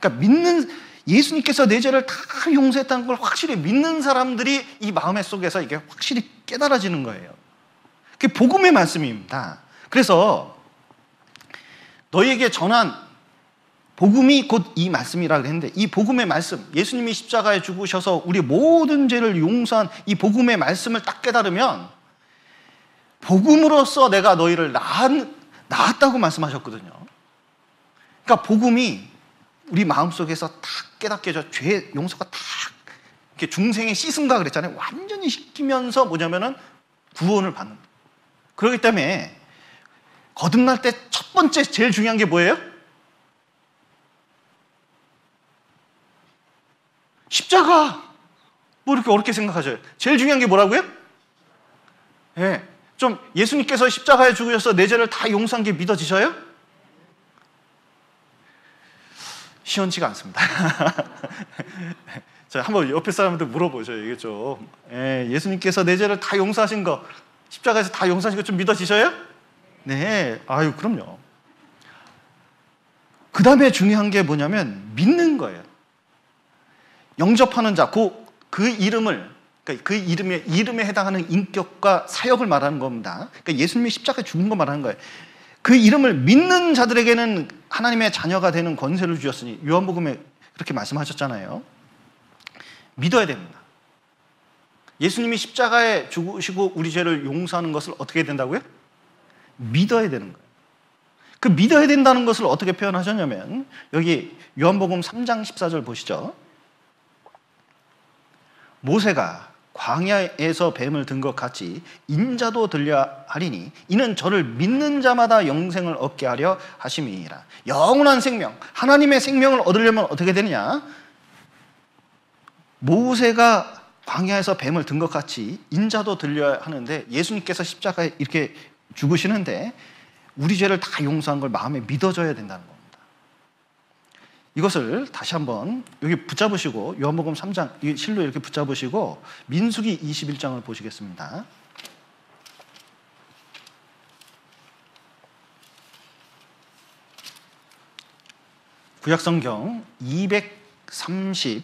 [SPEAKER 1] 그러니까 예수님께서 내 죄를 다 용서했다는 걸 확실히 믿는 사람들이 이 마음의 속에서 이게 확실히 깨달아지는 거예요. 그게 복음의 말씀입니다. 그래서 너희에게 전한 복음이 곧 이 말씀이라고 했는데, 이 복음의 말씀, 예수님이 십자가에 죽으셔서 우리 모든 죄를 용서한 이 복음의 말씀을 딱 깨달으면 복음으로써 내가 너희를 낳았다고 말씀하셨거든요. 그러니까 복음이 우리 마음속에서 탁 깨닫게 해줘. 죄 용서가 탁 이렇게 중생의 씻음가 그랬잖아요. 완전히 씻기면서 뭐냐면은 구원을 받는. 그렇기 때문에 거듭날 때 첫 번째 제일 중요한 게 뭐예요? 십자가. 뭐 이렇게 어렵게 생각하셔요? 제일 중요한 게 뭐라고요? 예. 좀 예수님께서 십자가에 죽으셔서 내 죄를 다 용서한 게 믿어지셔요? 시원치가 않습니다. 자, 한번 옆에 사람한테 물어보죠. 이게 좀. 예, 예수님께서 내 죄를 다 용서하신 거, 십자가에서 다 용서하신 거 좀 믿어지셔요? 네. 아유, 그럼요. 그 다음에 중요한 게 뭐냐면 믿는 거예요. 영접하는 자, 그 이름을, 그러니까 그 이름에 해당하는 인격과 사역을 말하는 겁니다. 그러니까 예수님이 십자가에 죽은 거 말하는 거예요. 그 이름을 믿는 자들에게는 하나님의 자녀가 되는 권세를 주셨으니, 요한복음에 그렇게 말씀하셨잖아요. 믿어야 됩니다. 예수님이 십자가에 죽으시고 우리 죄를 용서하는 것을 어떻게 해야 된다고요? 믿어야 되는 거예요. 그 믿어야 된다는 것을 어떻게 표현하셨냐면, 여기 요한복음 3장 14절 보시죠. 모세가 광야에서 뱀을 든 것 같이 인자도 들려 하리니 이는 저를 믿는 자마다 영생을 얻게 하려 하심이니라. 영원한 생명, 하나님의 생명을 얻으려면 어떻게 되느냐? 모세가 광야에서 뱀을 든 것 같이 인자도 들려야 하는데, 예수님께서 십자가에 이렇게 죽으시는데 우리 죄를 다 용서한 걸 마음에 믿어줘야 된다는 겁니다. 이것을 다시 한번 여기 붙잡으시고, 요한복음 3장 실로 이렇게 붙잡으시고 민수기 21장을 보시겠습니다. 구약성경 232페이지,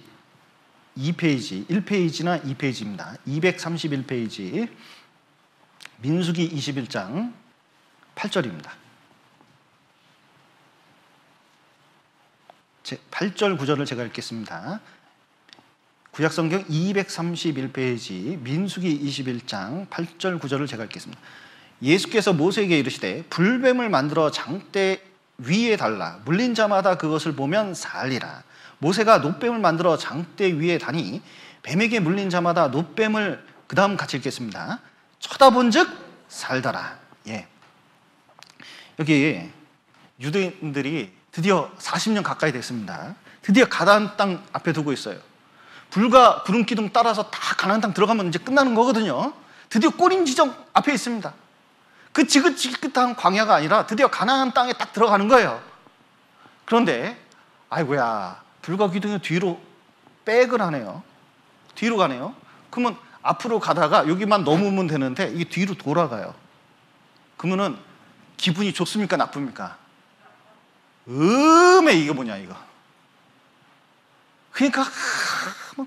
[SPEAKER 1] 1페이지나 2페이지입니다. 231페이지, 민수기 21장 8절입니다. 8절 9절을 제가 읽겠습니다. 구약성경 231페이지 민수기 21장 8절 9절을 제가 읽겠습니다. 예수께서 모세에게 이르시되 불뱀을 만들어 장대 위에 달라 물린 자마다 그것을 보면 살리라. 모세가 놋뱀을 만들어 장대 위에 다니 뱀에게 물린 자마다 놋뱀을, 그 다음 같이 읽겠습니다. 쳐다본 즉 살더라. 예. 여기 유대인들이 드디어 40년 가까이 됐습니다. 드디어 가나안 땅 앞에 두고 있어요. 불과 구름 기둥 따라서 다 가나안 땅 들어가면 이제 끝나는 거거든요. 드디어 꼬린 지점 앞에 있습니다. 그 지긋지긋한 광야가 아니라 드디어 가나안 땅에 딱 들어가는 거예요. 그런데 아이고야, 불과 기둥이 뒤로 백을 하네요. 뒤로 가네요. 그러면 앞으로 가다가 여기만 넘으면 되는데 이게 뒤로 돌아가요. 그러면은 기분이 좋습니까, 나쁩니까? 이게 뭐냐 이거. 그러니까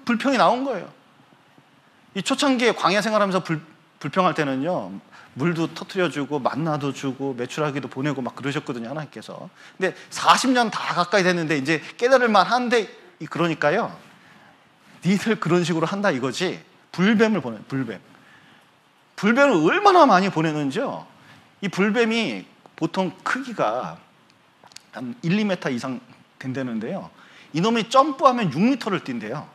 [SPEAKER 1] 불평이 나온 거예요. 이 초창기에 광야 생활하면서 불평할 때는요, 물도 터뜨려주고 만나도 주고 메추라기도 보내고 막 그러셨거든요, 하나님께서. 근데 40년 다 가까이 됐는데 이제 깨달을 만한데, 그러니까요, 니들 그런 식으로 한다 이거지. 불뱀을 보내요. 불뱀을 얼마나 많이 보내는지요. 이 불뱀이 보통 크기가 한 1, 2m 이상 된다는데요, 이놈이 점프하면 6m를 뛴대요.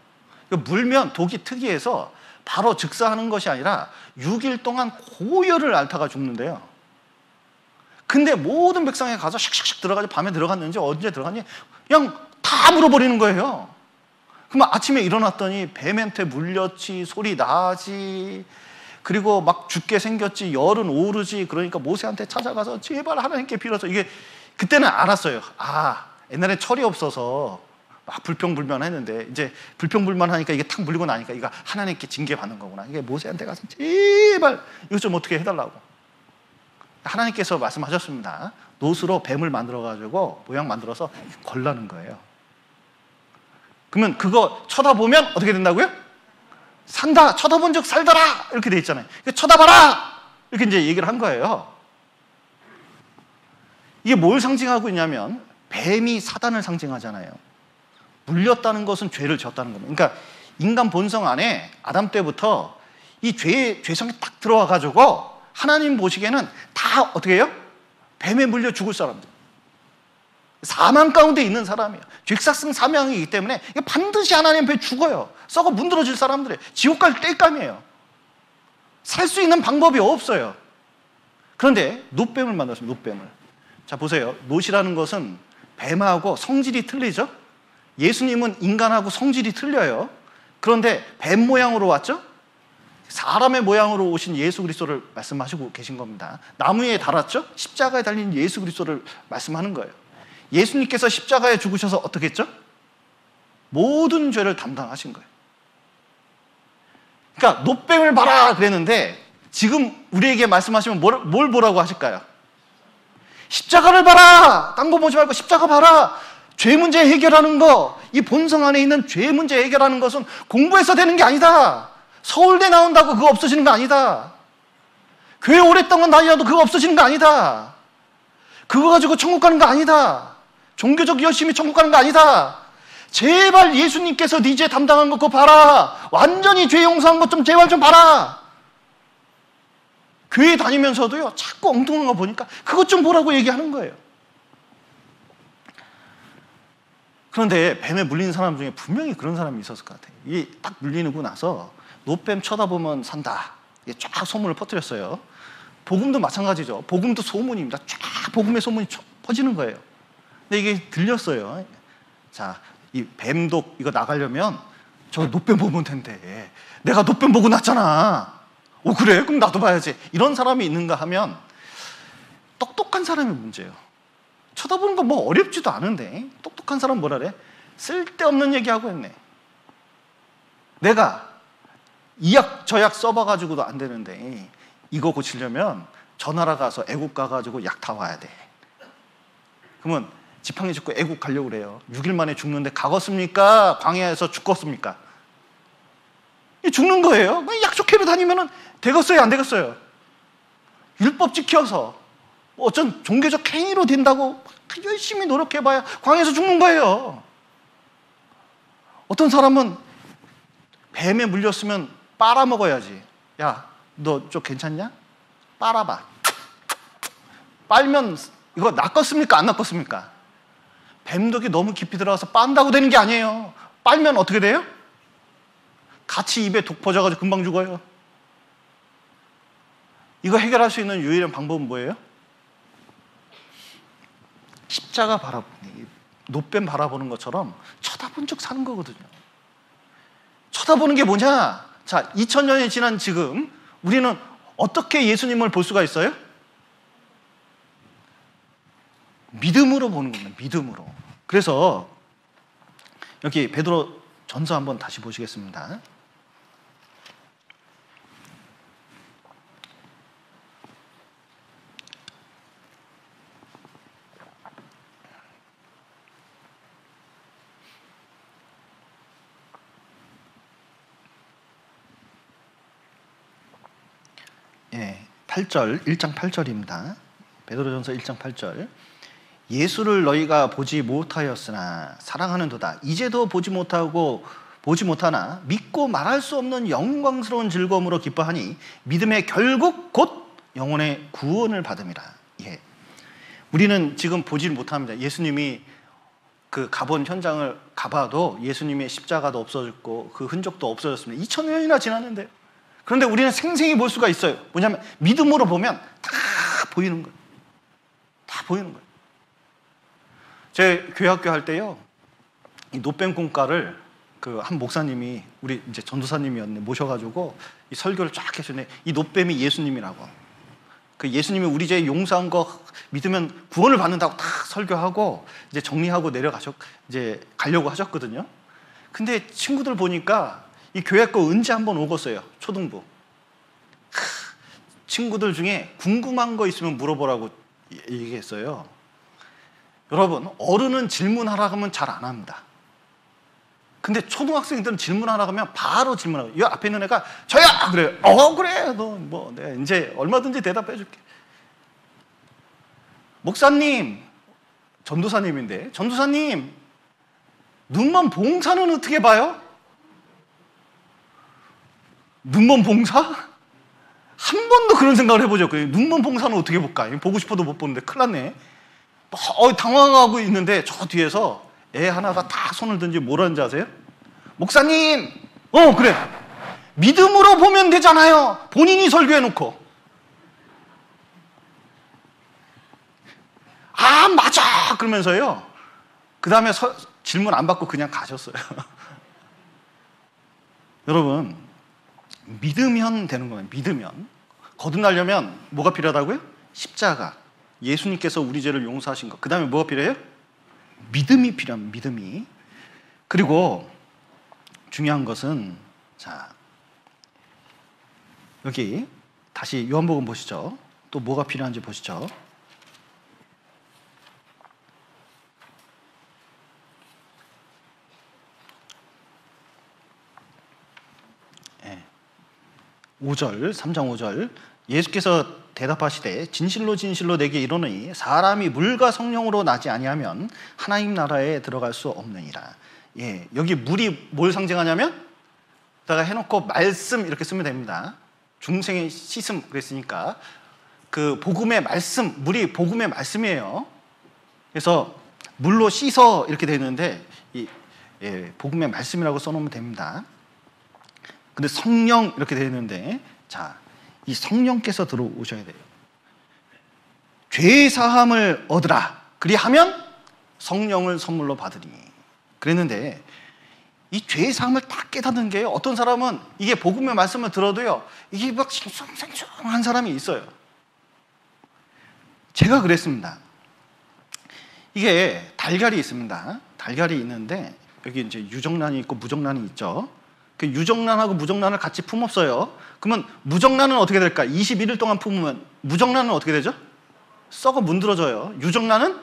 [SPEAKER 1] 물면 독이 특이해서 바로 즉사하는 것이 아니라 6일 동안 고열을 앓다가 죽는데요. 근데 모든 백성에 가서 샥샥샥 들어가서 밤에 들어갔는지 언제 들어갔는지 그냥 다 물어버리는 거예요. 그러면 아침에 일어났더니 뱀한테 물렸지, 소리 나지, 그리고 막 죽게 생겼지, 열은 오르지. 그러니까 모세한테 찾아가서 제발 하나님께 빌어서, 이게 그때는 알았어요. 옛날에 철이 없어서 막 불평불만했는데 이제 불평불만하니까 이게 탁 물리고 나니까 이거 하나님께 징계받는 거구나. 이게 모세한테 가서 제발 이거 좀 어떻게 해달라고. 하나님께서 말씀하셨습니다. 놋으로 뱀을 만들어가지고 모양 만들어서 걸라는 거예요. 그러면 그거 쳐다보면 어떻게 된다고요? 산다. 쳐다본 적 살더라. 이렇게 돼 있잖아요. 쳐다봐라. 이렇게 이제 얘기를 한 거예요. 이게 뭘 상징하고 있냐면 뱀이 사단을 상징하잖아요. 물렸다는 것은 죄를 졌다는 겁니다. 그러니까 인간 본성 안에 아담 때부터 이 죄성이 딱 들어와가지고 하나님 보시기에는 다 어떻게 해요? 뱀에 물려 죽을 사람들. 사망 가운데 있는 사람이에요. 죄삭성 사망이기 때문에 반드시 하나님 앞에 죽어요. 썩어 문드러질 사람들이에요. 지옥 갈 땔감이에요. 살 수 있는 방법이 없어요. 그런데 놋뱀을 만들었습니다. 놋뱀을. 자, 보세요. 놋이라는 것은 뱀하고 성질이 틀리죠? 예수님은 인간하고 성질이 틀려요. 그런데 뱀 모양으로 왔죠? 사람의 모양으로 오신 예수 그리스도를 말씀하시고 계신 겁니다. 나무에 달았죠? 십자가에 달린 예수 그리스도를 말씀하는 거예요. 예수님께서 십자가에 죽으셔서 어떻게 했죠? 모든 죄를 담당하신 거예요. 그러니까 놋뱀을 봐라 그랬는데 지금 우리에게 말씀하시면 뭘 보라고 하실까요? 십자가를 봐라! 딴 거 보지 말고 십자가 봐라! 죄 문제 해결하는 거, 이 본성 안에 있는 죄 문제 해결하는 것은 공부해서 되는 게 아니다. 서울대 나온다고 그거 없어지는 거 아니다. 교회 오랫동안 다니라도 그거 없어지는 거 아니다. 그거 가지고 천국 가는 거 아니다. 종교적 열심히 천국 가는 거 아니다. 제발 예수님께서 네 죄 담당한 거 그거 봐라. 완전히 죄 용서한 것 좀 제발 좀 봐라. 교회 다니면서도요, 자꾸 엉뚱한 거 보니까 그것 좀 보라고 얘기하는 거예요. 그런데 뱀에 물린 사람 중에 분명히 그런 사람이 있었을 것 같아요. 이게 딱 물리고 나서 놋뱀 쳐다보면 산다. 이게 쫙 소문을 퍼뜨렸어요. 복음도 마찬가지죠. 복음도 소문입니다. 쫙 복음의 소문이 퍼지는 거예요. 근데 이게 들렸어요. 자, 이 뱀독 이거 나가려면 저 놋뱀 보면 된대. 내가 놋뱀 보고 났잖아. 오, 그래? 그럼 나도 봐야지. 이런 사람이 있는가 하면 똑똑한 사람이 문제예요. 쳐다보는 거 뭐 어렵지도 않은데 똑똑한 사람 뭐라 그래? 쓸데없는 얘기하고 있네. 내가 이 약 저 약 써봐가지고도 안 되는데 이거 고치려면 저 나라 가서 애국 가가지고 약 타와야 돼. 그러면 지팡이 짚고 애국 가려고 그래요. 6일 만에 죽는데 가겠습니까? 광야에서 죽겠습니까? 죽는 거예요. 약속회로 다니면 되겠어요? 안 되겠어요? 율법 지켜서 어쩐 종교적 행위로 된다고 열심히 노력해봐야 광야에서 죽는 거예요. 어떤 사람은 뱀에 물렸으면 빨아먹어야지. 야, 너 좀 괜찮냐? 빨아봐. 빨면 이거 낚았습니까? 안 낚았습니까? 뱀독이 너무 깊이 들어가서 빤다고 되는 게 아니에요. 빨면 어떻게 돼요? 같이 입에 독 퍼져가지고 금방 죽어요. 이거 해결할 수 있는 유일한 방법은 뭐예요? 십자가 노뱀 바라보는 것처럼 쳐다본 척 사는 거거든요. 쳐다보는 게 뭐냐? 자, 2000년이 지난 지금 우리는 어떻게 예수님을 볼 수가 있어요? 믿음으로 보는 겁니다. 믿음으로. 그래서 여기 베드로 전서 한번 다시 보시겠습니다. 예, 8절, 1장 8절입니다. 베드로전서 1장 8절. 예수를 너희가 보지 못하였으나 사랑하는도다. 이제도 보지 못하나 믿고 말할 수 없는 영광스러운 즐거움으로 기뻐하니 믿음의 결국 곧 영혼의 구원을 받음이라. 예. 우리는 지금 보지 못합니다. 예수님이 그 가본 현장을 가봐도 예수님의 십자가도 없어졌고 그 흔적도 없어졌습니다. 2000년이나 지났는데. 그런데 우리는 생생히 볼 수가 있어요. 뭐냐면 믿음으로 보면 다 보이는 거예요. 다 보이는 거예요. 제 교회학교 할 때요, 이 노뱀 꿈가를 그 한 목사님이 우리 이제 전도사님이었네 모셔가지고 이 설교를 쫙 해주네. 이 노뱀이 예수님이라고. 그 예수님이 우리 죄 용서한 거 믿으면 구원을 받는다고 딱 설교하고 이제 정리하고 이제 가려고 하셨거든요. 근데 친구들 보니까 이 교회 거 은지 한번 오겠어요. 초등부. 친구들 중에 궁금한 거 있으면 물어보라고 얘기했어요. 여러분, 어른은 질문하라고 하면 잘 안 합니다. 근데 초등학생들은 질문하라고 하면 바로 질문하고, 이 앞에 있는 애가 저야! 그래요. 그래. 너 뭐 내가 이제 얼마든지 대답해 줄게. 목사님, 전도사님인데, 전도사님, 눈먼 봉사는 어떻게 봐요? 눈먼 봉사? 한 번도 그런 생각을 해보죠. 눈먼 봉사는 어떻게 볼까? 보고 싶어도 못 보는데 큰일 났네. 당황하고 있는데 저 뒤에서 애 하나가 다 손을 든지 뭐라는지 아세요? 목사님! 그래. 믿음으로 보면 되잖아요. 본인이 설교해놓고. 맞아! 그러면서요. 그 다음에 질문 안 받고 그냥 가셨어요. 여러분, 믿으면 되는 거예요. 믿으면. 거듭나려면 뭐가 필요하다고요? 십자가. 예수님께서 우리 죄를 용서하신 것. 그 다음에 뭐가 필요해요? 믿음이 필요합니다. 믿음이. 그리고 중요한 것은, 자, 여기 다시 요한복음 보시죠. 또 뭐가 필요한지 보시죠. 네. 5절, 3장 5절. 예수께서 대답하시되 진실로 진실로 내게 이르노니 사람이 물과 성령으로 나지 아니하면 하나님 나라에 들어갈 수 없느니라. 예, 여기 물이 뭘 상징하냐면 다가 해놓고 말씀 이렇게 쓰면 됩니다. 중생의 씻음 그랬으니까 그 복음의 말씀, 물이 복음의 말씀이에요. 그래서 물로 씻어 이렇게 되는데 복음의 말씀이라고 써놓으면 됩니다. 근데 성령 이렇게 되어 있는데, 자, 이 성령께서 들어오셔야 돼요. 죄 사함을 얻으라. 그리하면 성령을 선물로 받으리. 그랬는데 이 죄 사함을 딱 깨닫는 게, 어떤 사람은 이게 복음의 말씀을 들어도요, 이게 막 싱숭생숭한 사람이 있어요. 제가 그랬습니다. 이게 달걀이 있습니다. 달걀이 있는데 여기 이제 유정란이 있고 무정란이 있죠. 그 유정란하고 무정란을 같이 품었어요. 그러면 무정란은 어떻게 될까? 21일 동안 품으면 무정란은 어떻게 되죠? 썩어 문드러져요. 유정란은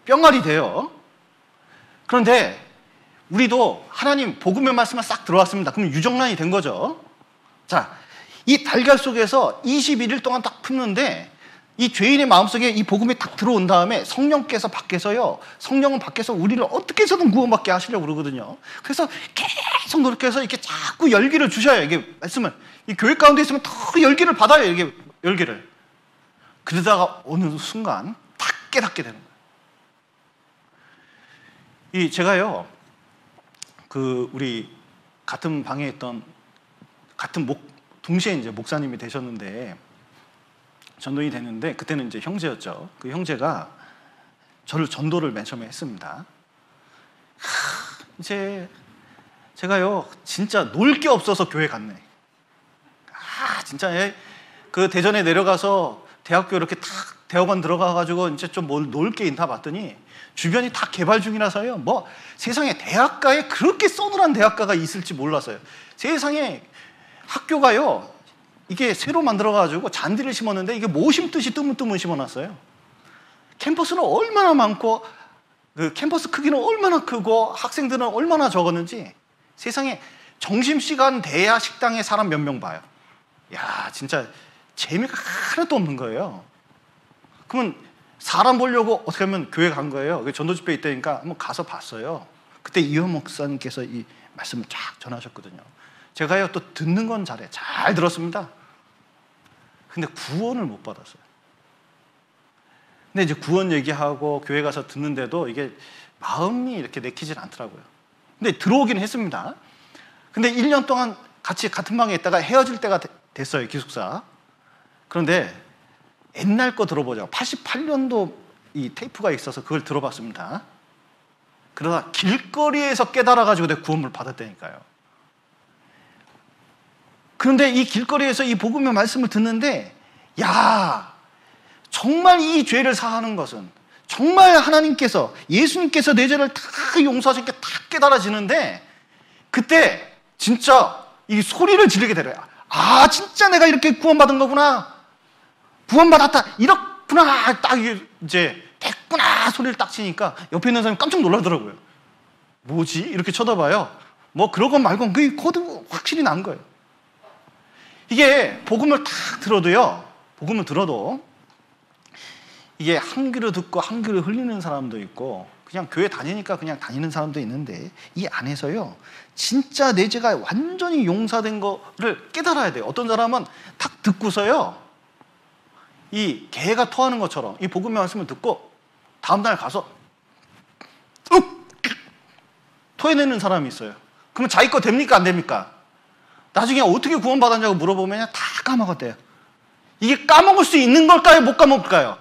[SPEAKER 1] 뿅알이 돼요. 그런데 우리도 하나님 복음의 말씀만 싹 들어왔습니다. 그럼 유정란이 된 거죠. 자, 이 달걀 속에서 21일 동안 딱 품는데 이 죄인의 마음속에 이 복음이 딱 들어온 다음에 성령께서 밖에서요, 성령은 밖에서 우리를 어떻게 해서든 구원받게 하시려고 그러거든요. 그래서 계속 노력해서 이렇게 자꾸 열기를 주셔요. 이게 말씀을. 이 교회 가운데 있으면 더 열기를 받아요. 이게 열기를. 그러다가 어느 순간 딱 깨닫게 되는 거예요. 제가요, 우리 같은 방에 있던 동시에 이제 목사님이 되셨는데, 전도인이 됐는데, 그때는 이제 형제였죠. 그 형제가 저를 전도를 맨 처음에 했습니다. 이제 제가요, 진짜 놀 게 없어서 교회 갔네. 진짜 그 대전에 내려가서 대학교 이렇게 탁 대학원 들어가가지고 이제 좀 뭘 놀 게 있나 봤더니 주변이 다 개발 중이라서요. 뭐 세상에 대학가에 그렇게 서늘한 대학가가 있을지 몰랐어요. 세상에 학교가요, 이게 새로 만들어가지고 잔디를 심었는데 이게 뭐 심듯이 뜨문뜨문 심어놨어요. 캠퍼스는 얼마나 많고 그 캠퍼스 크기는 얼마나 크고 학생들은 얼마나 적었는지 세상에 점심시간 돼야 식당에 사람 몇 명 봐요. 야, 진짜 재미가 하나도 없는 거예요. 그러면 사람 보려고 어떻게 하면 교회 간 거예요. 전도 집회 있다니까 한번 가서 봤어요. 그때 이현 목사님께서 이 말씀을 쫙 전하셨거든요. 제가요, 또 듣는 건 잘 들었습니다. 근데 구원을 못 받았어요. 근데 이제 구원 얘기하고 교회 가서 듣는데도 이게 마음이 이렇게 내키질 않더라고요. 근데 들어오긴 했습니다. 근데 1년 동안 같이 같은 방에 있다가 헤어질 때가 됐어요, 기숙사. 그런데 옛날 거 들어보자고 88년도 이 테이프가 있어서 그걸 들어봤습니다. 그러다 길거리에서 깨달아가지고 내가 구원을 받았다니까요. 그런데 이 길거리에서 이 복음의 말씀을 듣는데, 야, 정말 이 죄를 사하는 것은 정말 하나님께서, 예수님께서 내 죄를 다 용서하신 게 다 깨달아지는데, 그때 진짜 이 소리를 지르게 되래요. 아, 진짜 내가 이렇게 구원받은 거구나. 구원받았다. 이렇구나. 딱 이제 됐구나 소리를 딱 치니까 옆에 있는 사람이 깜짝 놀라더라고요. 뭐지? 이렇게 쳐다봐요. 뭐 그런 건 말고 그게 코드 확실히 난 거예요. 이게 복음을 딱 들어도요, 복음을 들어도 이게 한 귀로 듣고 한 귀로 흘리는 사람도 있고 그냥 교회 다니니까 그냥 다니는 사람도 있는데, 이 안에서요 진짜 내 죄가 완전히 용서된 거를 깨달아야 돼요. 어떤 사람은 딱 듣고서요, 이 개가 토하는 것처럼 이 복음의 말씀을 듣고 다음날 가서 토해내는 사람이 있어요. 그러면 자기 거 됩니까 안 됩니까? 나중에 어떻게 구원받았냐고 물어보면 다 까먹었대요. 이게 까먹을 수 있는 걸까요? 못 까먹을까요?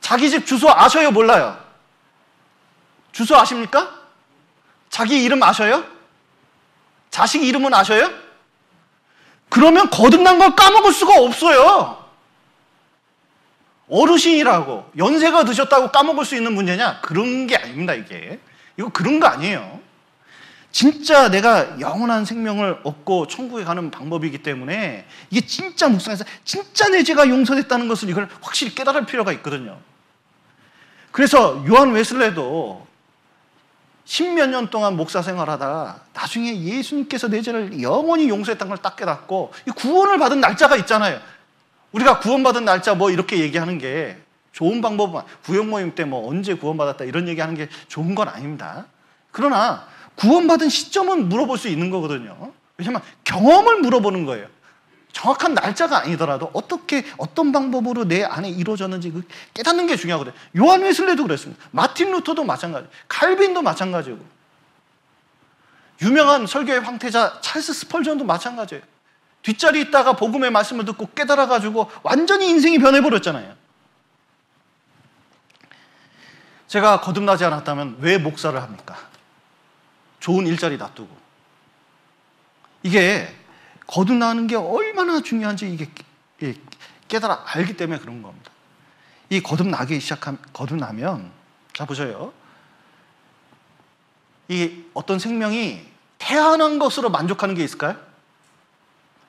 [SPEAKER 1] 자기 집 주소 아셔요? 몰라요? 주소 아십니까? 자기 이름 아셔요? 자식 이름은 아셔요? 그러면 거듭난 걸 까먹을 수가 없어요. 어르신이라고 연세가 드셨다고 까먹을 수 있는 문제냐? 그런 게 아닙니다. 이거 그런 거 아니에요. 진짜 내가 영원한 생명을 얻고 천국에 가는 방법이기 때문에 이게 진짜 묵상해서 진짜 내 죄가 용서됐다는 것을 이걸 확실히 깨달을 필요가 있거든요. 그래서 요한 웨슬레도 10몇 년 동안 목사 생활하다가 나중에 예수님께서 내 죄를 영원히 용서했다는 걸 딱 깨닫고, 이 구원을 받은 날짜가 있잖아요. 우리가 구원받은 날짜 뭐 이렇게 얘기하는 게 좋은 방법은, 구역 모임 때 뭐 언제 구원받았다 이런 얘기하는 게 좋은 건 아닙니다. 그러나 구원받은 시점은 물어볼 수 있는 거거든요. 왜냐하면 경험을 물어보는 거예요. 정확한 날짜가 아니더라도 어떤 방법으로 내 안에 이루어졌는지 깨닫는 게 중요하거든요. 요한 웨슬레도 그랬습니다. 마틴 루터도 마찬가지, 칼빈도 마찬가지고, 유명한 설교의 황태자 찰스 스펄전도 마찬가지예요. 뒷자리에 있다가 복음의 말씀을 듣고 깨달아가지고 완전히 인생이 변해버렸잖아요. 제가 거듭나지 않았다면 왜 목사를 합니까? 좋은 일자리 놔두고. 이게 거듭나는 게 얼마나 중요한지 이게 깨달아 알기 때문에 그런 겁니다. 이 거듭나면, 자 보세요. 이 어떤 생명이 태어난 것으로 만족하는 게 있을까요?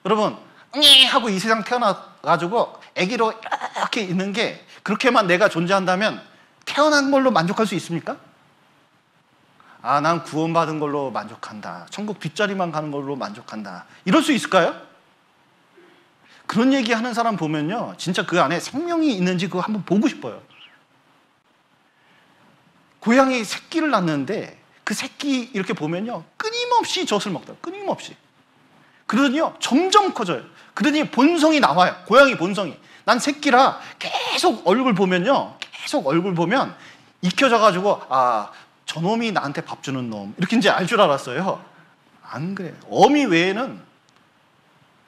[SPEAKER 1] 여러분, 하고 이 세상 태어나가지고 아기로 이렇게 있는 게, 그렇게만 내가 존재한다면 태어난 걸로 만족할 수 있습니까? 아, 난 구원받은 걸로 만족한다. 천국 뒷자리만 가는 걸로 만족한다. 이럴 수 있을까요? 그런 얘기하는 사람 보면요, 진짜 그 안에 생명이 있는지 그거 한번 보고 싶어요. 고양이 새끼를 낳는데 그 새끼 이렇게 보면요, 끊임없이 젖을 먹다. 끊임없이. 그러더니요, 점점 커져요. 그러더니 본성이 나와요. 고양이 본성이. 난 새끼라 계속 얼굴 보면요, 계속 얼굴 보면 익혀져가지고, 아, 저놈이 나한테 밥 주는 놈, 이렇게 이제 알 줄 알았어요. 안 그래요. 어미 외에는.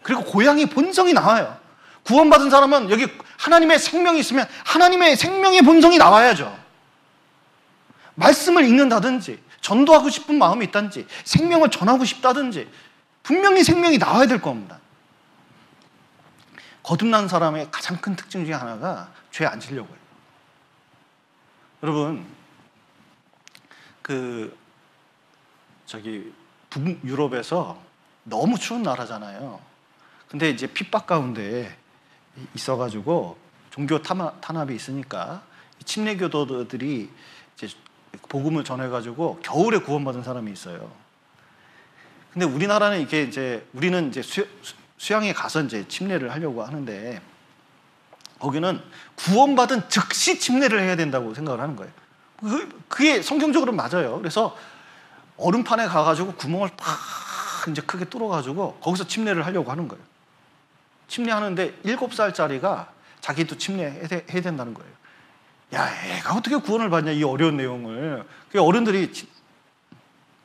[SPEAKER 1] 그리고 고양이 본성이 나와요. 구원받은 사람은 여기 하나님의 생명이 있으면 하나님의 생명의 본성이 나와야죠. 말씀을 읽는다든지, 전도하고 싶은 마음이 있다든지, 생명을 전하고 싶다든지, 분명히 생명이 나와야 될 겁니다. 거듭난 사람의 가장 큰 특징 중에 하나가 죄에 안 지려고 해요. 여러분, 북유럽에서 너무 추운 나라잖아요. 근데 이제 핍박 가운데 있어가지고 종교 탄압이 있으니까 침례교도들이 이제 복음을 전해가지고 겨울에 구원받은 사람이 있어요. 근데 우리나라는 이게 이제 우리는 이제 수양에 가서 이제 침례를 하려고 하는데 거기는 구원받은 즉시 침례를 해야 된다고 생각을 하는 거예요. 그게 성경적으로 맞아요. 그래서 얼음판에 가가지고 구멍을 팍 이제 크게 뚫어가지고 거기서 침례를 하려고 하는 거예요. 침례하는데 7살짜리가 자기도 침례해야 된다는 거예요. 야, 애가 어떻게 구원을 받냐, 이 어려운 내용을. 어른들이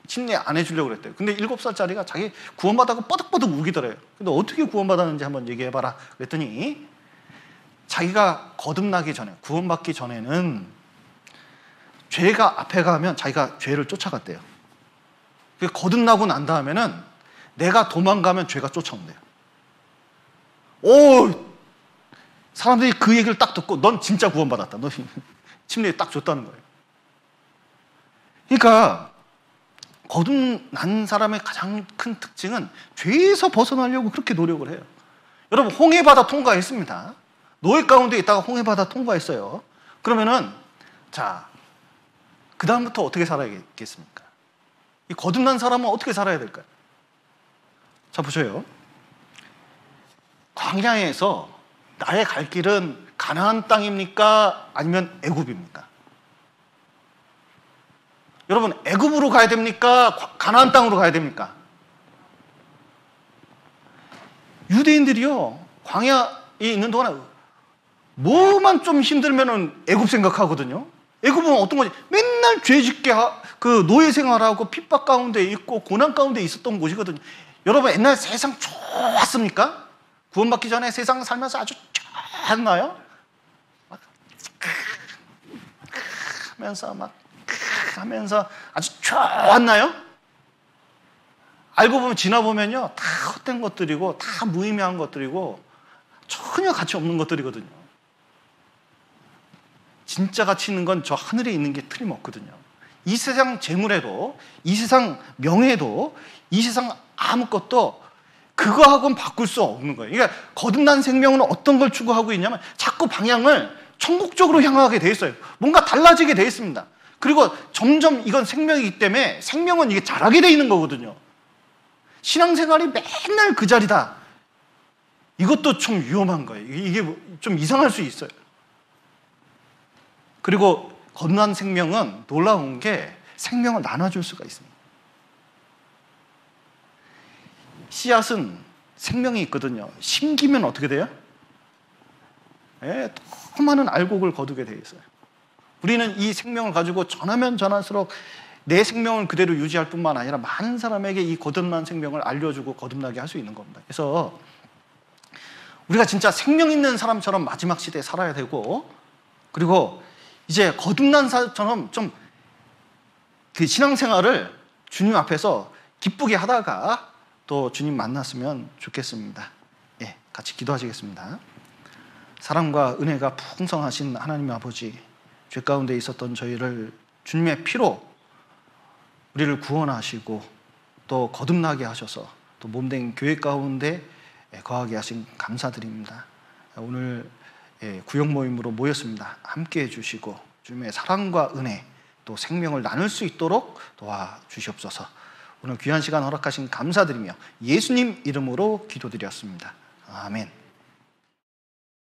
[SPEAKER 1] 침례 안 해주려고 그랬대요. 근데 7살짜리가 자기 구원받았고 뻐득뻐득 우기더래요. 근데 어떻게 구원받았는지 한번 얘기해봐라 그랬더니 자기가 거듭나기 전에, 구원받기 전에는 죄가 앞에 가면 자기가 죄를 쫓아갔대요. 거듭나고 난 다음에는 내가 도망가면 죄가 쫓아온대요. 사람들이 그 얘기를 딱 듣고 넌 진짜 구원받았다. 너 침례 딱 줬다는 거예요. 그러니까 거듭난 사람의 가장 큰 특징은 죄에서 벗어나려고 그렇게 노력을 해요. 여러분, 홍해바다 통과했습니다. 노예 가운데 있다가 홍해바다 통과했어요. 그러면은 자, 그 다음부터 어떻게 살아야겠습니까? 이 거듭난 사람은 어떻게 살아야 될까요? 자, 보셔요. 광야에서 나의 갈 길은 가나안 땅입니까? 아니면 애굽입니까? 여러분, 애굽으로 가야 됩니까? 가나안 땅으로 가야 됩니까? 유대인들이요, 광야에 있는 동안에 뭐만 좀 힘들면은 애굽 생각하거든요. 애굽은 어떤 거지? 맨날 죄짓게 그 노예 생활하고 핍박 가운데 있고 고난 가운데 있었던 곳이거든요. 여러분, 옛날 세상 좋았습니까? 구원받기 전에 세상 살면서 아주 좋았나요? 하면서 아주 좋았나요? 알고 보면, 지나보면요, 다 헛된 것들이고 다 무의미한 것들이고 전혀 가치 없는 것들이거든요. 진짜 가치 있는 건 저 하늘에 있는 게 틀림없거든요. 이 세상 재물에도, 이 세상 명예도, 이 세상 아무것도 그거하고는 바꿀 수 없는 거예요. 그러니까 거듭난 생명은 어떤 걸 추구하고 있냐면 자꾸 방향을 천국적으로 향하게 돼 있어요. 뭔가 달라지게 돼 있습니다. 그리고 점점 이건 생명이기 때문에 생명은 이게 자라게 돼 있는 거거든요. 신앙생활이 맨날 그 자리다. 이것도 좀 위험한 거예요. 이게 좀 이상할 수 있어요. 그리고 거듭난 생명은 놀라운 게 생명을 나눠줄 수가 있습니다. 씨앗은 생명이 있거든요. 심기면 어떻게 돼요? 더 많은 알곡을 거두게 돼 있어요. 우리는 이 생명을 가지고 전하면 전할수록 내 생명을 그대로 유지할 뿐만 아니라 많은 사람에게 이 거듭난 생명을 알려주고 거듭나게 할 수 있는 겁니다. 그래서 우리가 진짜 생명 있는 사람처럼 마지막 시대에 살아야 되고, 그리고 이제 거듭난 사람처럼 좀 그 신앙생활을 주님 앞에서 기쁘게 하다가 또 주님 만났으면 좋겠습니다. 예, 같이 기도하시겠습니다. 사랑과 은혜가 풍성하신 하나님 아버지, 죄 가운데 있었던 저희를 주님의 피로 우리를 구원하시고 또 거듭나게 하셔서 또 몸된 교회 가운데 거하게 하신 감사드립니다. 오늘 구역 모임으로 모였습니다. 함께 해주시고 주님의 사랑과 은혜 또 생명을 나눌 수 있도록 도와주시옵소서. 오늘 귀한 시간 허락하신 감사드리며 예수님 이름으로 기도드렸습니다. 아멘.